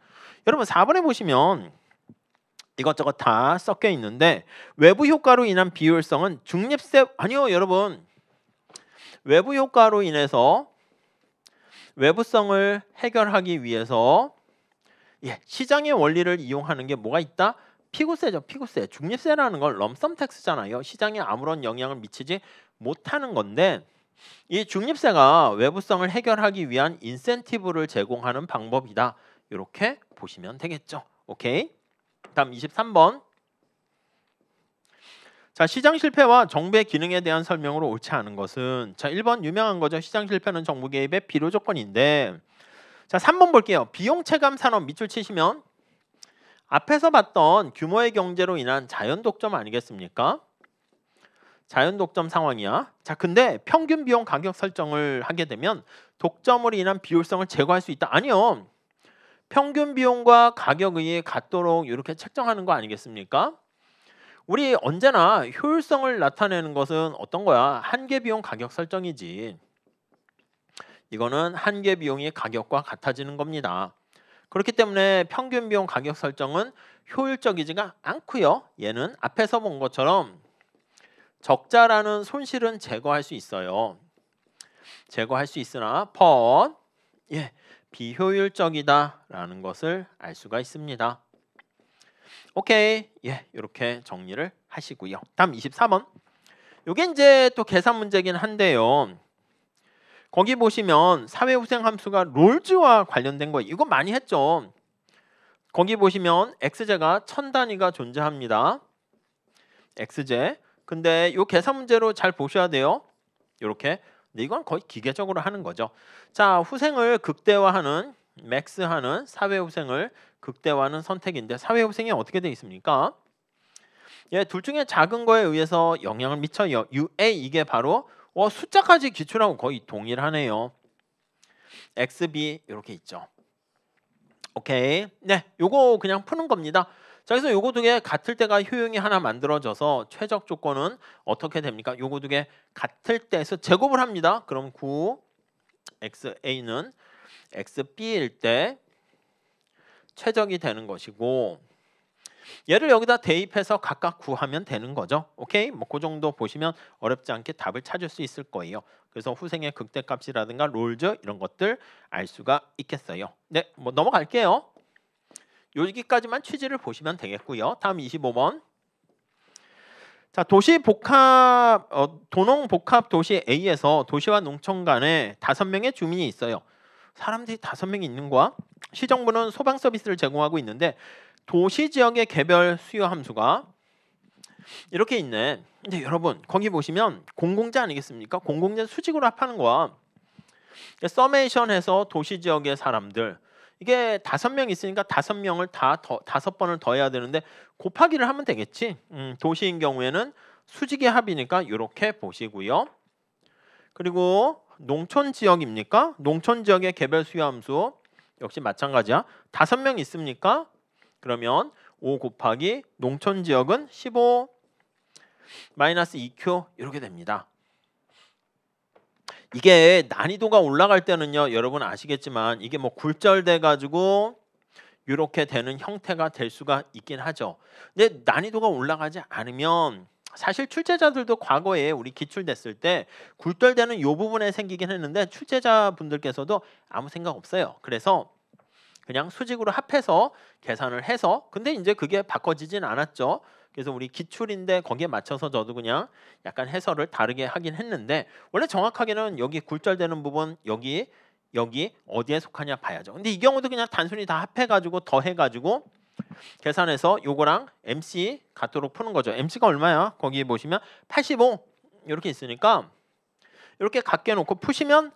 S1: 여러분 4번에 보시면 이것저것 다 섞여 있는데 외부 효과로 인한 비효율성은 중립세, 아니요 여러분, 외부 효과로 인해서 외부성을 해결하기 위해서 시장의 원리를 이용하는 게 뭐가 있다? 피고세죠. 피고세. 중립세라는 건 럼섬 텍스잖아요. 시장에 아무런 영향을 미치지 못하는 건데 이 중립세가 외부성을 해결하기 위한 인센티브를 제공하는 방법이다. 이렇게 보시면 되겠죠. 오케이. 다음 23번. 자, 시장 실패와 정부의 기능에 대한 설명으로 옳지 않은 것은, 자 1번 유명한 거죠. 시장 실패는 정부 개입의 필요 조건인데, 자 3번 볼게요. 비용 체감 산업 밑줄 치시면 앞에서 봤던 규모의 경제로 인한 자연 독점 아니겠습니까? 자연 독점 상황이야. 자, 근데 평균 비용 가격 설정을 하게 되면 독점으로 인한 비효율성을 제거할 수 있다. 아니요. 평균 비용과 가격이 같도록 이렇게 책정하는 거 아니겠습니까? 우리 언제나 효율성을 나타내는 것은 어떤 거야? 한계 비용 가격 설정이지. 이거는 한계 비용이 가격과 같아지는 겁니다. 그렇기 때문에 평균 비용 가격 설정은 효율적이지가 않고요. 얘는 앞에서 본 것처럼 적자라는 손실은 제거할 수 있어요. 제거할 수 있으나 but 비효율적이다라는 것을 알 수가 있습니다. 오케이. 이렇게 정리를 하시고요. 다음 24번. 이게 이제 또 계산 문제긴 한데요. 거기 보시면 사회후생 함수가 롤즈와 관련된 거 이거 많이 했죠. 거기 보시면 x제가 1000단위가 존재합니다. x제. 근데 이 계산 문제로 잘 보셔야 돼요. 이렇게. 근데 이건 거의 기계적으로 하는 거죠. 자, 후생을 극대화하는 맥스하는 사회후생을 극대화하는 선택인데 사회후생이 어떻게 되어 있습니까? 둘 중에 작은 거에 의해서 영향을 미쳐요. UA 이게 바로 숫자까지 기출하고 거의 동일하네요. XB 이렇게 있죠. 오케이. 네, 요거 그냥 푸는 겁니다. 자, 그래서 요거 두 개 같을 때가 효용이 하나 만들어져서 최적 조건은 어떻게 됩니까? 요거 두 개 같을 때에서 제곱을 합니다. 그럼 9 XA는 XB일 때 최적이 되는 것이고 얘를 여기다 대입해서 각각 구하면 되는 거죠. 오케이? 뭐 그 정도 보시면 어렵지 않게 답을 찾을 수 있을 거예요. 그래서 후생의 극대값이라든가 롤즈 이런 것들 알 수가 있겠어요. 네, 뭐 넘어갈게요. 여기까지만 취지를 보시면 되겠고요. 다음 25번. 자, 도시 복합 도농 복합 도시 A에서 도시와 농촌 간에 5명의 주민이 있어요. 사람들이 5명이 있는 거야. 시정부는 소방 서비스를 제공하고 있는데 도시 지역의 개별 수요 함수가 이렇게 있네. 근데 여러분 거기 보시면 공공재 아니겠습니까? 공공재 수직으로 합하는 거야. 서메이션해서 도시 지역의 사람들 이게 5명 있으니까 5명을 다 5번을 더해야 되는데 곱하기를 하면 되겠지. 도시인 경우에는 수직의 합이니까 이렇게 보시고요. 그리고 농촌 지역입니까? 농촌 지역의 개별 수요 함수 역시 마찬가지야. 5명 있습니까? 그러면 5 곱하기 농촌 지역은 15 마이너스 2Q 이렇게 됩니다. 이게 난이도가 올라갈 때는요, 여러분 아시겠지만 이게 뭐 굴절돼 가지고 이렇게 되는 형태가 될 수가 있긴 하죠. 근데 난이도가 올라가지 않으면 사실 출제자들도 과거에 우리 기출됐을 때 굴절되는 이 부분에 생기긴 했는데 출제자분들께서도 아무 생각 없어요. 그래서 그냥 수직으로 합해서 계산을 해서 근데 이제 그게 바꿔지진 않았죠. 그래서 우리 기출인데 거기에 맞춰서 저도 그냥 약간 해설을 다르게 하긴 했는데 원래 정확하게는 여기 굴절되는 부분 여기 어디에 속하냐 봐야죠. 근데 이 경우도 그냥 단순히 다 합해가지고 더해가지고 계산해서 요거랑 MC 같도록 푸는 거죠. MC가 얼마야? 거기 보시면 85 이렇게 있으니까 이렇게 같게 놓고 푸시면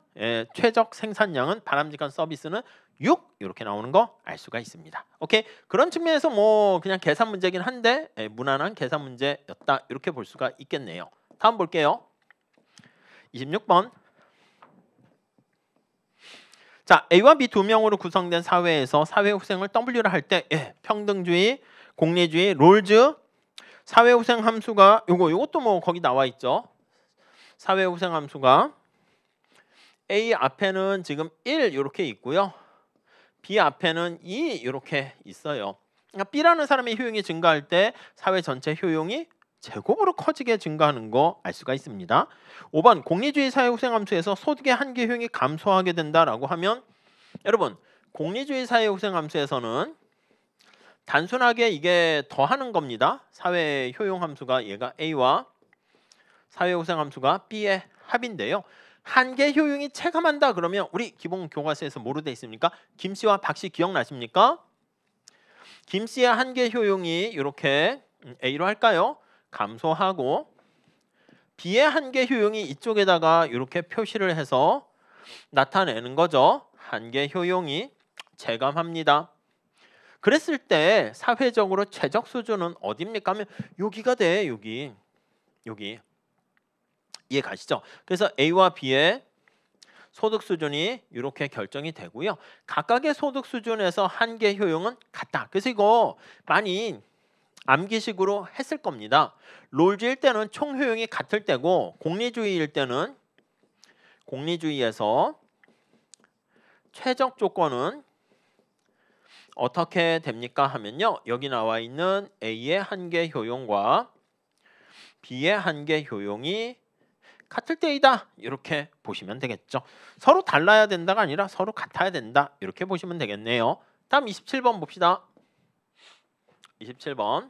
S1: 최적 생산량은 바람직한 서비스는 6 이렇게 나오는 거 알 수가 있습니다. 오케이. 그런 측면에서 뭐 그냥 계산 문제긴 한데 무난한 계산 문제였다 이렇게 볼 수가 있겠네요. 다음 볼게요. 26번. 자, A와 B 두 명으로 구성된 사회에서 사회후생을 W를 할 때 평등주의, 공리주의, 롤즈, 사회후생 함수가 요것도 뭐 거기 나와 있죠. 사회후생 함수가 A 앞에는 지금 1 이렇게 있고요. B 앞에는 2 이렇게 있어요. 그러니까 B라는 사람의 효용이 증가할 때 사회 전체 효용이 제곱으로 커지게 증가하는 거 알 수가 있습니다. 5번 공리주의 사회후생함수에서 소득의 한계 효용이 감소하게 된다라고 하면 여러분 공리주의 사회후생함수에서는 단순하게 이게 더하는 겁니다. 사회 효용함수가 얘가 A와 사회후생함수가 B의 합인데요. 한계 효용이 체감한다 그러면 우리 기본 교과서에서 뭐로 돼 있습니까? 김씨와 박씨 기억나십니까? 김씨의 한계 효용이 이렇게 A로 할까요? 감소하고 B의 한계 효용이 이쪽에다가 이렇게 표시를 해서 나타내는 거죠. 한계 효용이 체감합니다. 그랬을 때 사회적으로 최적 수준은 어디입니까? 하면 여기가 돼. 여기. 이해 가시죠? 그래서 A와 B의 소득 수준이 이렇게 결정이 되고요. 각각의 소득 수준에서 한계 효용은 같다. 그래서 이거 많이 암기식으로 했을 겁니다. 롤즈일 때는 총 효용이 같을 때고 공리주의일 때는 공리주의에서 최적 조건은 어떻게 됩니까 하면요. 여기 나와 있는 A의 한계 효용과 B의 한계 효용이 같을 때이다. 이렇게 보시면 되겠죠. 서로 달라야 된다가 아니라 서로 같아야 된다. 이렇게 보시면 되겠네요. 다음 27번 봅시다. 27번.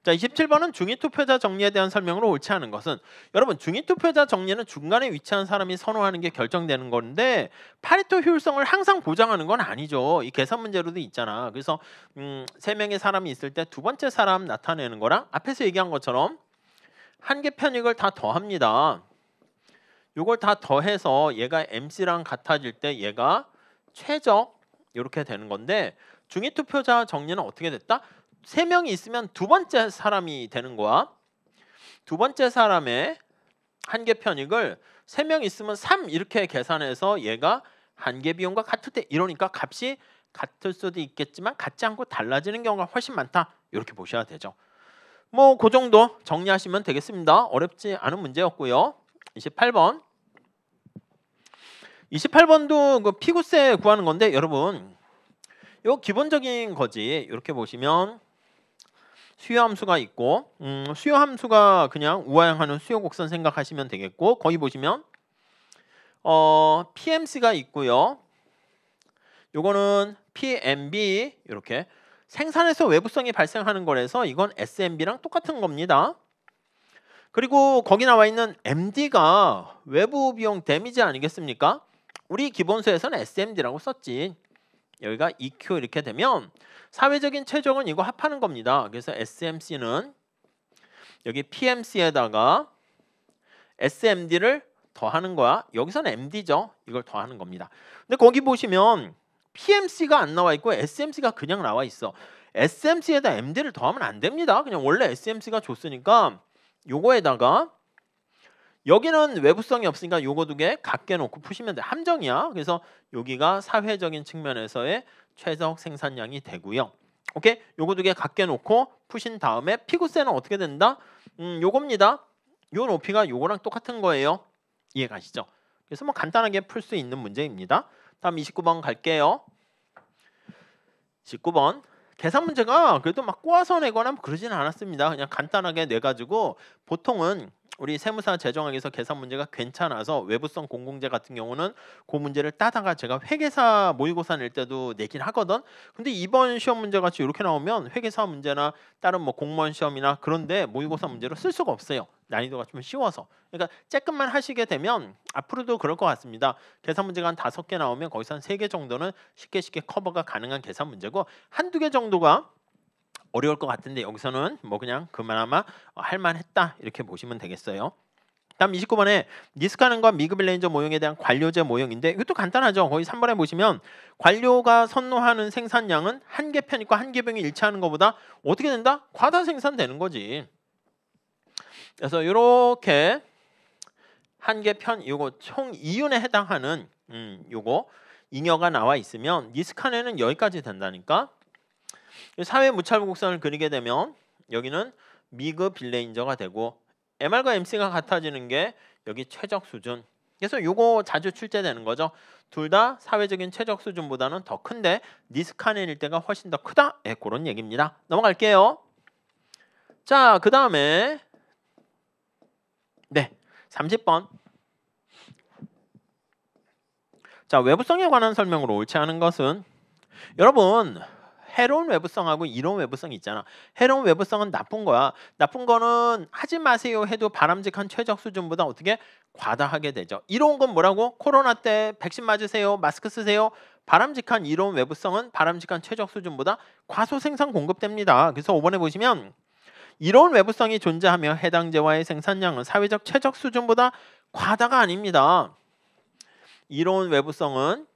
S1: 자, 27번은 중위투표자 정리에 대한 설명으로 옳지 않은 것은, 여러분 중위투표자 정리는 중간에 위치한 사람이 선호하는 게 결정되는 건데 파레토 효율성을 항상 보장하는 건 아니죠. 이 계산 문제로도 있잖아. 그래서 3명의 사람이 있을 때 두 번째 사람 나타내는 거랑 앞에서 얘기한 것처럼 한계 편익을 다 더합니다. 요걸 다 더해서 얘가 MC랑 같아질 때 얘가 최적 이렇게 되는 건데, 중위투표자 정리는 어떻게 됐다? 3명이 있으면 두 번째 사람이 되는 거야. 두 번째 사람의 한계 편익을 3명 있으면 3 이렇게 계산해서 얘가 한계 비용과 같을 때, 이러니까 값이 같을 수도 있겠지만 같지 않고 달라지는 경우가 훨씬 많다. 이렇게 보셔야 되죠. 뭐 그 정도 정리하시면 되겠습니다. 어렵지 않은 문제였고요. 28번. 28번도 그 피구세 구하는 건데 여러분 이거 기본적인 거지. 이렇게 보시면 수요 함수가 있고 수요 함수가 그냥 우하향하는 수요 곡선 생각하시면 되겠고, 거기 보시면 PMC가 있고요. 요거는 PMB 이렇게 생산에서 외부성이 발생하는 거라서 이건 SMB랑 똑같은 겁니다. 그리고 거기 나와 있는 MD가 외부 비용 데미지 아니겠습니까? 우리 기본서에서는 SMD라고 썼지. 여기가 EQ 이렇게 되면 사회적인 최적은 이거 합하는 겁니다. 그래서 SMC는 여기 PMC에다가 SMD를 더하는 거야. 여기서는 MD죠. 이걸 더하는 겁니다. 근데 거기 보시면 PMC가 안 나와 있고 SMC가 그냥 나와 있어. SMC에다 MD를 더하면 안 됩니다. 그냥 원래 SMC가 줬으니까 요거에다가, 여기는 외부성이 없으니까 요거 두 개 같게 놓고 푸시면 돼. 함정이야. 그래서 여기가 사회적인 측면에서의 최적 생산량이 되고요. 오케이? 요거 두 개 같게 놓고 푸신 다음에 피구세는 어떻게 된다? 요겁니다. 요 높이가 요거랑 똑같은 거예요. 이해 가시죠? 그래서 뭐 간단하게 풀 수 있는 문제입니다. 다음 29번 갈게요. 19번. 계산 문제가 그래도 막 꼬아서 내거나 그러지는 않았습니다. 그냥 간단하게 내가지고, 보통은 우리 세무사 제정학에서 계산 문제가 괜찮아서 외부성 공공재 같은 경우는 그 문제를 따다가 제가 회계사 모의고사 낼 때도 내긴 하거든. 근데 이번 시험 문제 같이 이렇게 나오면 회계사 문제나 다른 뭐 공무원 시험이나 그런데 모의고사 문제로 쓸 수가 없어요. 난이도가 좀 쉬워서. 그러니까 조금만 하시게 되면 앞으로도 그럴 것 같습니다. 계산 문제가 한 5개 나오면 거기서 한 3개 정도는 쉽게 커버가 가능한 계산 문제고, 한두 개 정도가 어려울 것 같은데 여기서는 뭐 그냥 그나마 할만했다 이렇게 보시면 되겠어요. 다음 29번에 니스카넨과 미그빌레인저 모형에 대한 관료제 모형인데 이것도 간단하죠. 거기 3번에 보시면 관료가 선호하는 생산량은 한계 편익과 한계 비용이 일치하는 것보다 어떻게 된다? 과다 생산되는 거지. 그래서 이렇게 한계 편 요거 총 이윤에 해당하는 요거 잉여가 나와 있으면 니스카넨은 여기까지 된다니까. 사회 무차별 곡선을 그리게 되면 여기는 미그 빌레인저가 되고 MR과 MC가 같아지는 게 여기 최적 수준. 그래서 요거 자주 출제되는 거죠. 둘 다 사회적인 최적 수준보다는 더 큰데 니스카넨일 때가 훨씬 더 크다. 네, 그런 얘기입니다. 넘어갈게요. 자, 그 다음에 네, 30번. 자, 외부성에 관한 설명으로 옳지 않은 것은, 여러분 해로운 외부성하고 이로운 외부성이 있잖아. 해로운 외부성은 나쁜 거야. 나쁜 거는 하지 마세요 해도 바람직한 최적 수준보다 어떻게 과다하게 되죠. 이로운 건 뭐라고? 코로나 때 백신 맞으세요, 마스크 쓰세요. 바람직한 이로운 외부성은 바람직한 최적 수준보다 과소 생산 공급됩니다. 그래서 5번에 보시면 이로운 외부성이 존재하며 해당 재화의 생산량은 사회적 최적 수준보다 과다가 아닙니다. 이로운 외부성은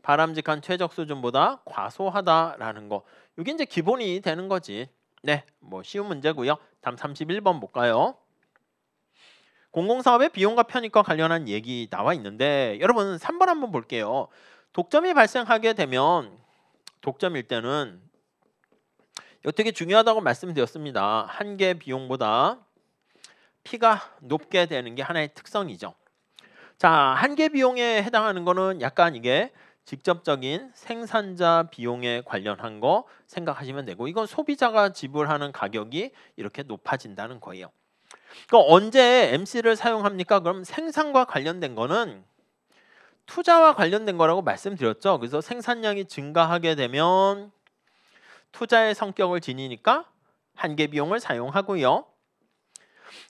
S1: 바람직한 최적 수준보다 과소하다라는 거. 이게 이제 기본이 되는 거지. 네, 뭐 쉬운 문제고요. 다음 31번 볼까요? 공공사업의 비용과 편익과 관련한 얘기 나와 있는데 여러분 3번 한번 볼게요. 독점이 발생하게 되면 독점일 때는 이거 되게 중요하다고 말씀드렸습니다. 한계 비용보다 P가 높게 되는 게 하나의 특성이죠. 자, 한계 비용에 해당하는 거는 약간 이게 직접적인 생산자 비용에 관련한 거 생각하시면 되고 이건 소비자가 지불하는 가격이 이렇게 높아진다는 거예요. 그럼 언제 MC를 사용합니까? 그럼 생산과 관련된 거는 투자와 관련된 거라고 말씀드렸죠. 그래서 생산량이 증가하게 되면 투자의 성격을 지니니까 한계 비용을 사용하고요.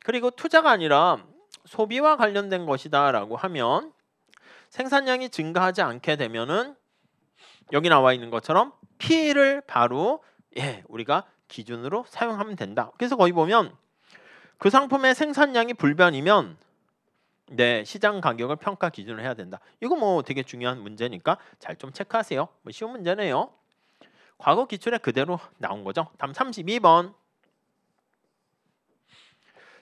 S1: 그리고 투자가 아니라 소비와 관련된 것이다 라고 하면 생산량이 증가하지 않게 되면은 여기 나와 있는 것처럼 P를 바로 우리가 기준으로 사용하면 된다. 그래서 거기 보면 그 상품의 생산량이 불변이면 시장 가격을 평가 기준으로 해야 된다. 이거 뭐 되게 중요한 문제니까 잘 좀 체크하세요. 뭐 쉬운 문제네요. 과거 기출에 그대로 나온 거죠. 다음 32번.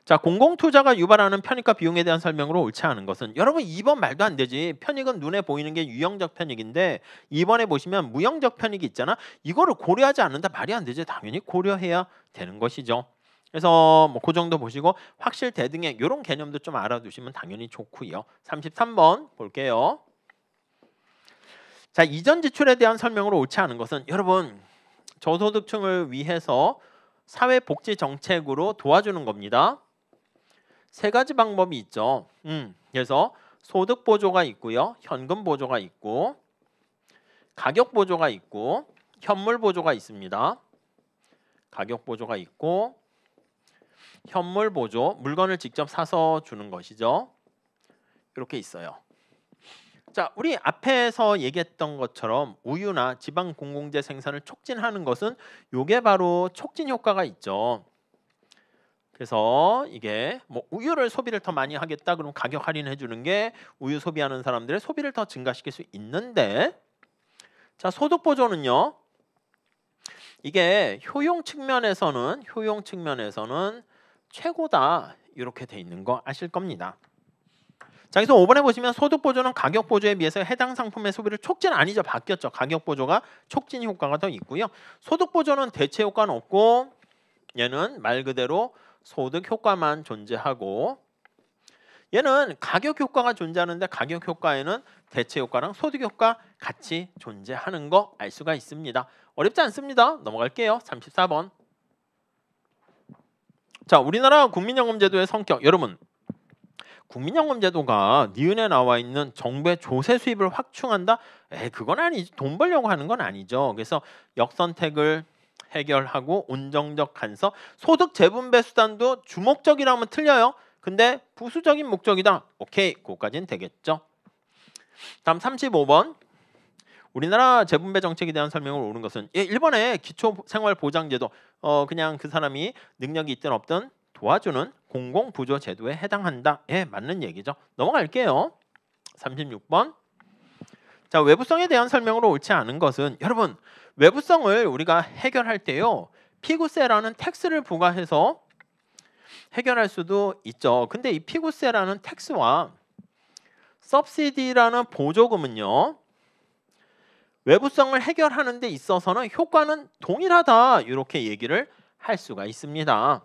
S1: 자, 공공투자가 유발하는 편익과 비용에 대한 설명으로 옳지 않은 것은 여러분 2번 말도 안 되지. 편익은 눈에 보이는 게 유형적 편익인데 2번에 보시면 무형적 편익이 있잖아. 이거를 고려하지 않는다 말이 안 되지. 당연히 고려해야 되는 것이죠. 그래서 뭐 그 정도 보시고 확실 대등의 이런 개념도 좀 알아두시면 당연히 좋고요. 33번 볼게요. 자, 이전 지출에 대한 설명으로 옳지 않은 것은 여러분 저소득층을 위해서 사회복지 정책으로 도와주는 겁니다. 세 가지 방법이 있죠. 그래서 소득 보조가 있고요. 현금 보조가 있고 가격 보조가 있고 현물 보조가 있습니다. 가격 보조가 있고 현물 보조, 물건을 직접 사서 주는 것이죠. 이렇게 있어요. 자, 우리 앞에서 얘기했던 것처럼 우유나 지방 공공재 생산을 촉진하는 것은 요게 바로 촉진 효과가 있죠. 그래서 이게 뭐 우유를 소비를 더 많이 하겠다 그럼 가격 할인해 주는 게 우유 소비하는 사람들의 소비를 더 증가시킬 수 있는데 자, 소득 보조는요. 이게 효용 측면에서는 최고다 이렇게 돼 있는 거 아실 겁니다. 자, 그래서 5번에 보시면 소득 보조는 가격 보조에 비해서 해당 상품의 소비를 촉진 아니죠. 바뀌었죠. 가격 보조가 촉진 효과가 더 있고요. 소득 보조는 대체 효과는 없고 얘는 말 그대로 소득 효과만 존재하고 얘는 가격 효과가 존재하는데 가격 효과에는 대체 효과랑 소득 효과 같이 존재하는 거 알 수가 있습니다. 어렵지 않습니다. 넘어갈게요. 34번. 자, 우리나라 국민연금제도의 성격. 여러분 국민연금제도가 니은에 나와 있는 정부의 조세 수입을 확충한다? 그건 아니지. 돈 벌려고 하는 건 아니죠. 그래서 역선택을 해결하고 온정적 간섭, 소득 재분배 수단도 주목적이라면 틀려요. 근데 부수적인 목적이다. 오케이, 그거까지는 되겠죠. 다음 35번. 우리나라 재분배 정책에 대한 설명을 옳은 것은 1번의 기초생활보장제도 그냥 그 사람이 능력이 있든 없든 도와주는 공공부조제도에 해당한다. 맞는 얘기죠. 넘어갈게요. 36번. 자, 외부성에 대한 설명으로 옳지 않은 것은 여러분 외부성을 우리가 해결할 때요. 피구세라는 텍스를 부과해서 해결할 수도 있죠. 근데 이 피구세라는 텍스와 서브시디라는 보조금은요. 외부성을 해결하는 데 있어서는 효과는 동일하다. 이렇게 얘기를 할 수가 있습니다.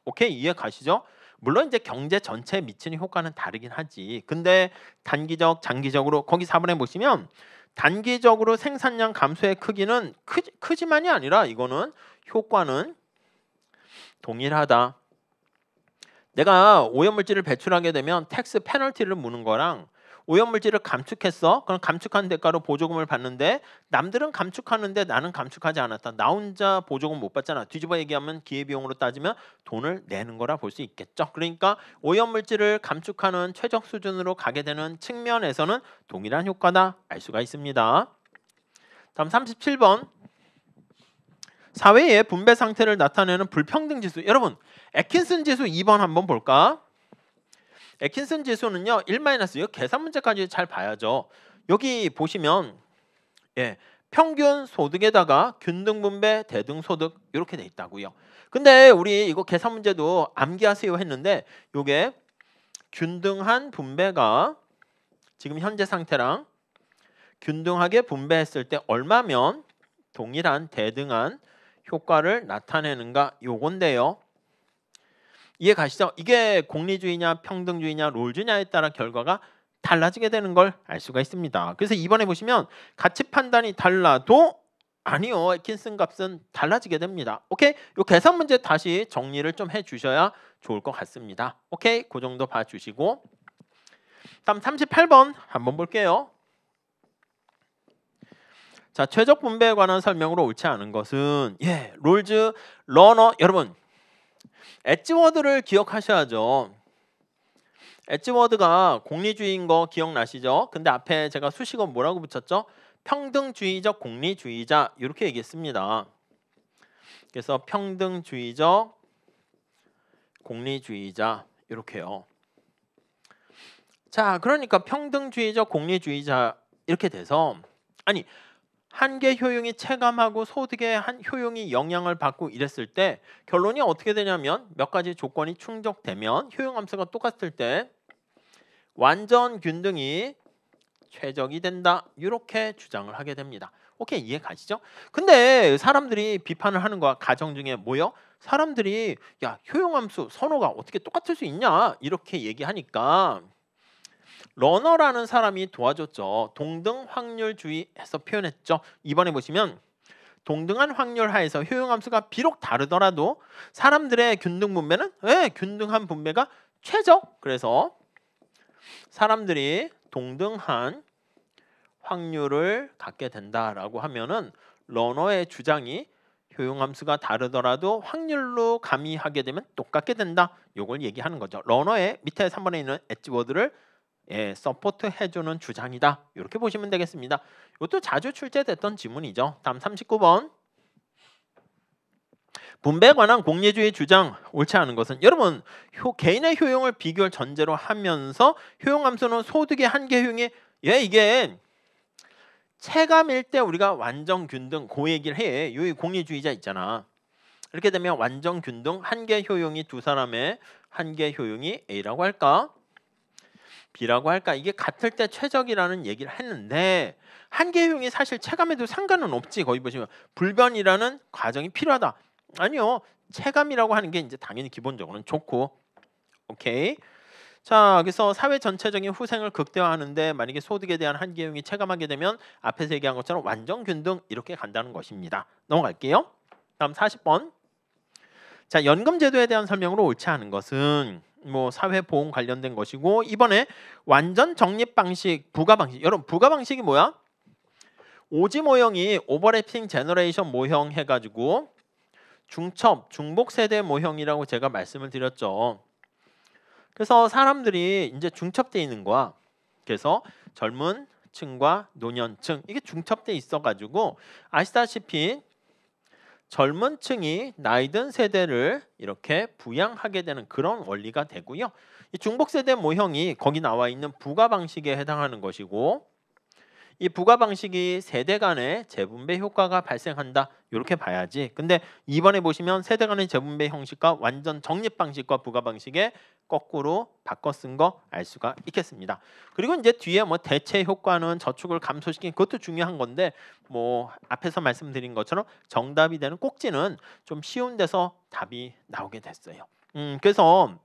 S1: 오케이, 이해 가시죠? 물론 이제 경제 전체에 미치는 효과는 다르긴 하지. 근데 단기적, 장기적으로 거기 4번에 보시면 단기적으로 생산량 감소의 크기는 크지만이 아니라 이거는 효과는 동일하다. 내가 오염물질을 배출하게 되면 텍스 페널티를 무는 거랑 오염물질을 감축했어. 그럼 감축한 대가로 보조금을 받는데 남들은 감축하는데 나는 감축하지 않았다. 나 혼자 보조금 못 받잖아. 뒤집어 얘기하면 기회비용으로 따지면 돈을 내는 거라 볼 수 있겠죠. 그러니까 오염물질을 감축하는 최적 수준으로 가게 되는 측면에서는 동일한 효과다 알 수가 있습니다. 다음 37번. 사회의 분배 상태를 나타내는 불평등 지수. 여러분 애킨슨 지수 2번 한번 볼까? 애킨슨 지수는요 1- 계산 문제까지 잘 봐야죠. 여기 보시면 평균 소득에다가 균등 분배, 대등 소득 이렇게 돼 있다고요. 근데 우리 이거 계산 문제도 암기하세요 했는데 요게 균등한 분배가 지금 현재 상태랑 균등하게 분배했을 때 얼마면 동일한 대등한 효과를 나타내는가 요건데요. 이해 가시죠? 이게 공리주의냐 평등주의냐 롤주냐에 따라 결과가 달라지게 되는 걸 알 수가 있습니다. 그래서 이번에 보시면 가치 판단이 달라도 아니요, 에킨슨 값은 달라지게 됩니다. 오케이? 요 계산 문제 다시 정리를 좀 해주셔야 좋을 것 같습니다. 오케이? 그 정도 봐주시고 다음 38번 한번 볼게요. 자, 최적 분배에 관한 설명으로 옳지 않은 것은 롤즈, 러너 여러분 엣지워드를 기억하셔야죠. 엣지워드가 공리주의인 거 기억나시죠? 근데 앞에 제가 수식어 뭐라고 붙였죠? 평등주의적 공리주의자 이렇게 얘기했습니다. 그래서 평등주의적 공리주의자 이렇게요. 자, 그러니까 평등주의적 공리주의자 이렇게 돼서 아니 한계 효용이 체감하고 소득에 한 효용이 영향을 받고 이랬을 때 결론이 어떻게 되냐면 몇 가지 조건이 충족되면 효용함수가 똑같을 때 완전 균등이 최적이 된다 이렇게 주장을 하게 됩니다. 오케이, 이해 가시죠? 근데 사람들이 비판을 하는 거야. 가정 중에 뭐요? 사람들이 야 효용함수 선호가 어떻게 똑같을 수 있냐 이렇게 얘기하니까 러너라는 사람이 도와줬죠. 동등 확률주의해서 표현했죠. 이번에 보시면 동등한 확률 하에서 효용함수가 비록 다르더라도 사람들의 균등 분배는 균등한 분배가 최적. 그래서 사람들이 동등한 확률을 갖게 된다라고 하면은 러너의 주장이 효용함수가 다르더라도 확률로 가미하게 되면 똑같게 된다. 요걸 얘기하는 거죠. 러너의 밑에 3번에 있는 엣지워드를 서포트 해주는 주장이다. 이렇게 보시면 되겠습니다. 이것도 자주 출제됐던 지문이죠. 다음 39번. 분배에 관한 공리주의 주장 옳지 않은 것은 여러분 개인의 효용을 비교를 전제로 하면서 효용함수는 소득의 한계 효용이 이게 체감일 때 우리가 완전 균등 그 얘기를 해. 이 공리주의자 있잖아. 이렇게 되면 완전 균등 한계 효용이 두 사람의 한계 효용이 A라고 할까? B라고 할까? 이게 같을 때 최적이라는 얘기를 했는데 한계 효용이 사실 체감에도 상관은 없지. 거기 보시면 불변이라는 과정이 필요하다. 아니요. 체감이라고 하는 게 이제 당연히 기본적으로는 좋고. 오케이. 자, 그래서 사회 전체적인 후생을 극대화하는데 만약에 소득에 대한 한계 효용이 체감하게 되면 앞에서 얘기한 것처럼 완전 균등 이렇게 간다는 것입니다. 넘어갈게요. 다음 40번. 자, 연금 제도에 대한 설명으로 옳지 않은 것은 뭐 사회보험 관련된 것이고 이번에 완전 적립 방식, 부가 방식. 여러분 부가 방식이 뭐야? 오지 모형이 오버래핑 제너레이션 모형 해가지고 중첩, 중복 세대 모형이라고 제가 말씀을 드렸죠. 그래서 사람들이 이제 중첩돼 있는 거야. 그래서 젊은 층과 노년층 이게 중첩돼 있어가지고 아시다시피 젊은 층이 나이 든 세대를 이렇게 부양하게 되는 그런 원리가 되고요. 이 중복 세대 모형이 거기 나와 있는 부가 방식에 해당하는 것이고 이 부가 방식이 세대 간의 재분배 효과가 발생한다. 이렇게 봐야지. 근데 이번에 보시면 세대 간의 재분배 형식과 완전 적립 방식과 부가 방식에 거꾸로 바꿔 쓴 거 알 수가 있겠습니다. 그리고 이제 뒤에 뭐 대체 효과는 저축을 감소시킨 그것도 중요한 건데 뭐 앞에서 말씀드린 것처럼 정답이 되는 꼭지는 좀 쉬운 데서 답이 나오게 됐어요. 그래서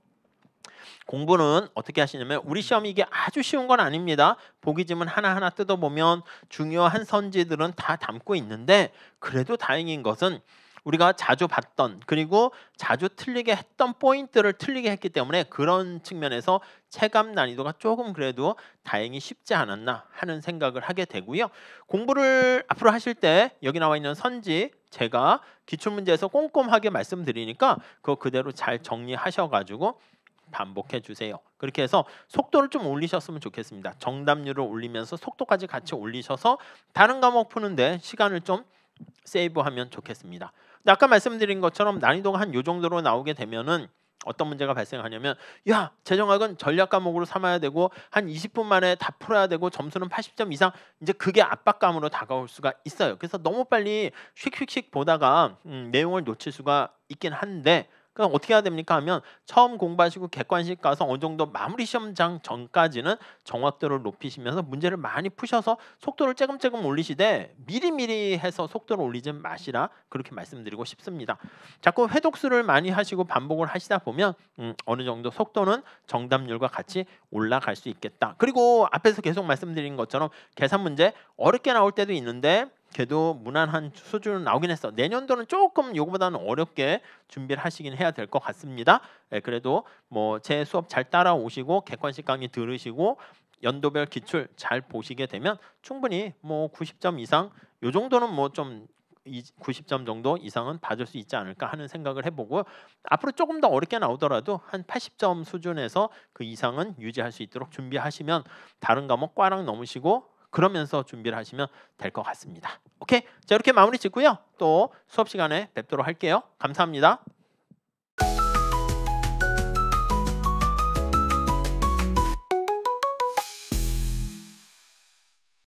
S1: 공부는 어떻게 하시냐면 우리 시험이 이게 아주 쉬운 건 아닙니다. 보기 지문 하나하나 뜯어보면 중요한 선지들은 다 담고 있는데 그래도 다행인 것은 우리가 자주 봤던 그리고 자주 틀리게 했던 포인트를 틀리게 했기 때문에 그런 측면에서 체감 난이도가 조금 그래도 다행히 쉽지 않았나 하는 생각을 하게 되고요. 공부를 앞으로 하실 때 여기 나와 있는 선지 제가 기출문제에서 꼼꼼하게 말씀드리니까 그거 그대로 잘 정리하셔가지고 반복해 주세요. 그렇게 해서 속도를 좀 올리셨으면 좋겠습니다. 정답률을 올리면서 속도까지 같이 올리셔서 다른 과목 푸는데 시간을 좀 세이브하면 좋겠습니다. 근데 아까 말씀드린 것처럼 난이도가 한 요 정도로 나오게 되면은 어떤 문제가 발생하냐면 야 재정학은 전략 과목으로 삼아야 되고 한 20분 만에 다 풀어야 되고 점수는 80점 이상 이제 그게 압박감으로 다가올 수가 있어요. 그래서 너무 빨리 휙휙휙 보다가 내용을 놓칠 수가 있긴 한데 그럼 어떻게 해야 됩니까 하면 처음 공부하시고 객관식 가서 어느 정도 마무리 시험장 전까지는 정확도를 높이시면서 문제를 많이 푸셔서 속도를 조금 올리시되 미리미리 해서 속도를 올리지 마시라 그렇게 말씀드리고 싶습니다. 자꾸 회독수를 많이 하시고 반복을 하시다 보면 어느 정도 속도는 정답률과 같이 올라갈 수 있겠다. 그리고 앞에서 계속 말씀드린 것처럼 계산 문제 어렵게 나올 때도 있는데 그래도 무난한 수준으로 나오긴 했어. 내년도는 조금 요거보다는 어렵게 준비를 하시긴 해야 될 것 같습니다. 예, 그래도 뭐 제 수업 잘 따라오시고 객관식 강의 들으시고 연도별 기출 잘 보시게 되면 충분히 뭐 90점 이상 요 정도는 뭐 좀 90점 정도 이상은 받을 수 있지 않을까 하는 생각을 해보고 앞으로 조금 더 어렵게 나오더라도 한 80점 수준에서 그 이상은 유지할 수 있도록 준비하시면 다른 과목 꽈랑 넘으시고 그러면서 준비를 하시면 될 것 같습니다. 오케이, 자 이렇게 마무리 짓고요. 또 수업 시간에 뵙도록 할게요. 감사합니다.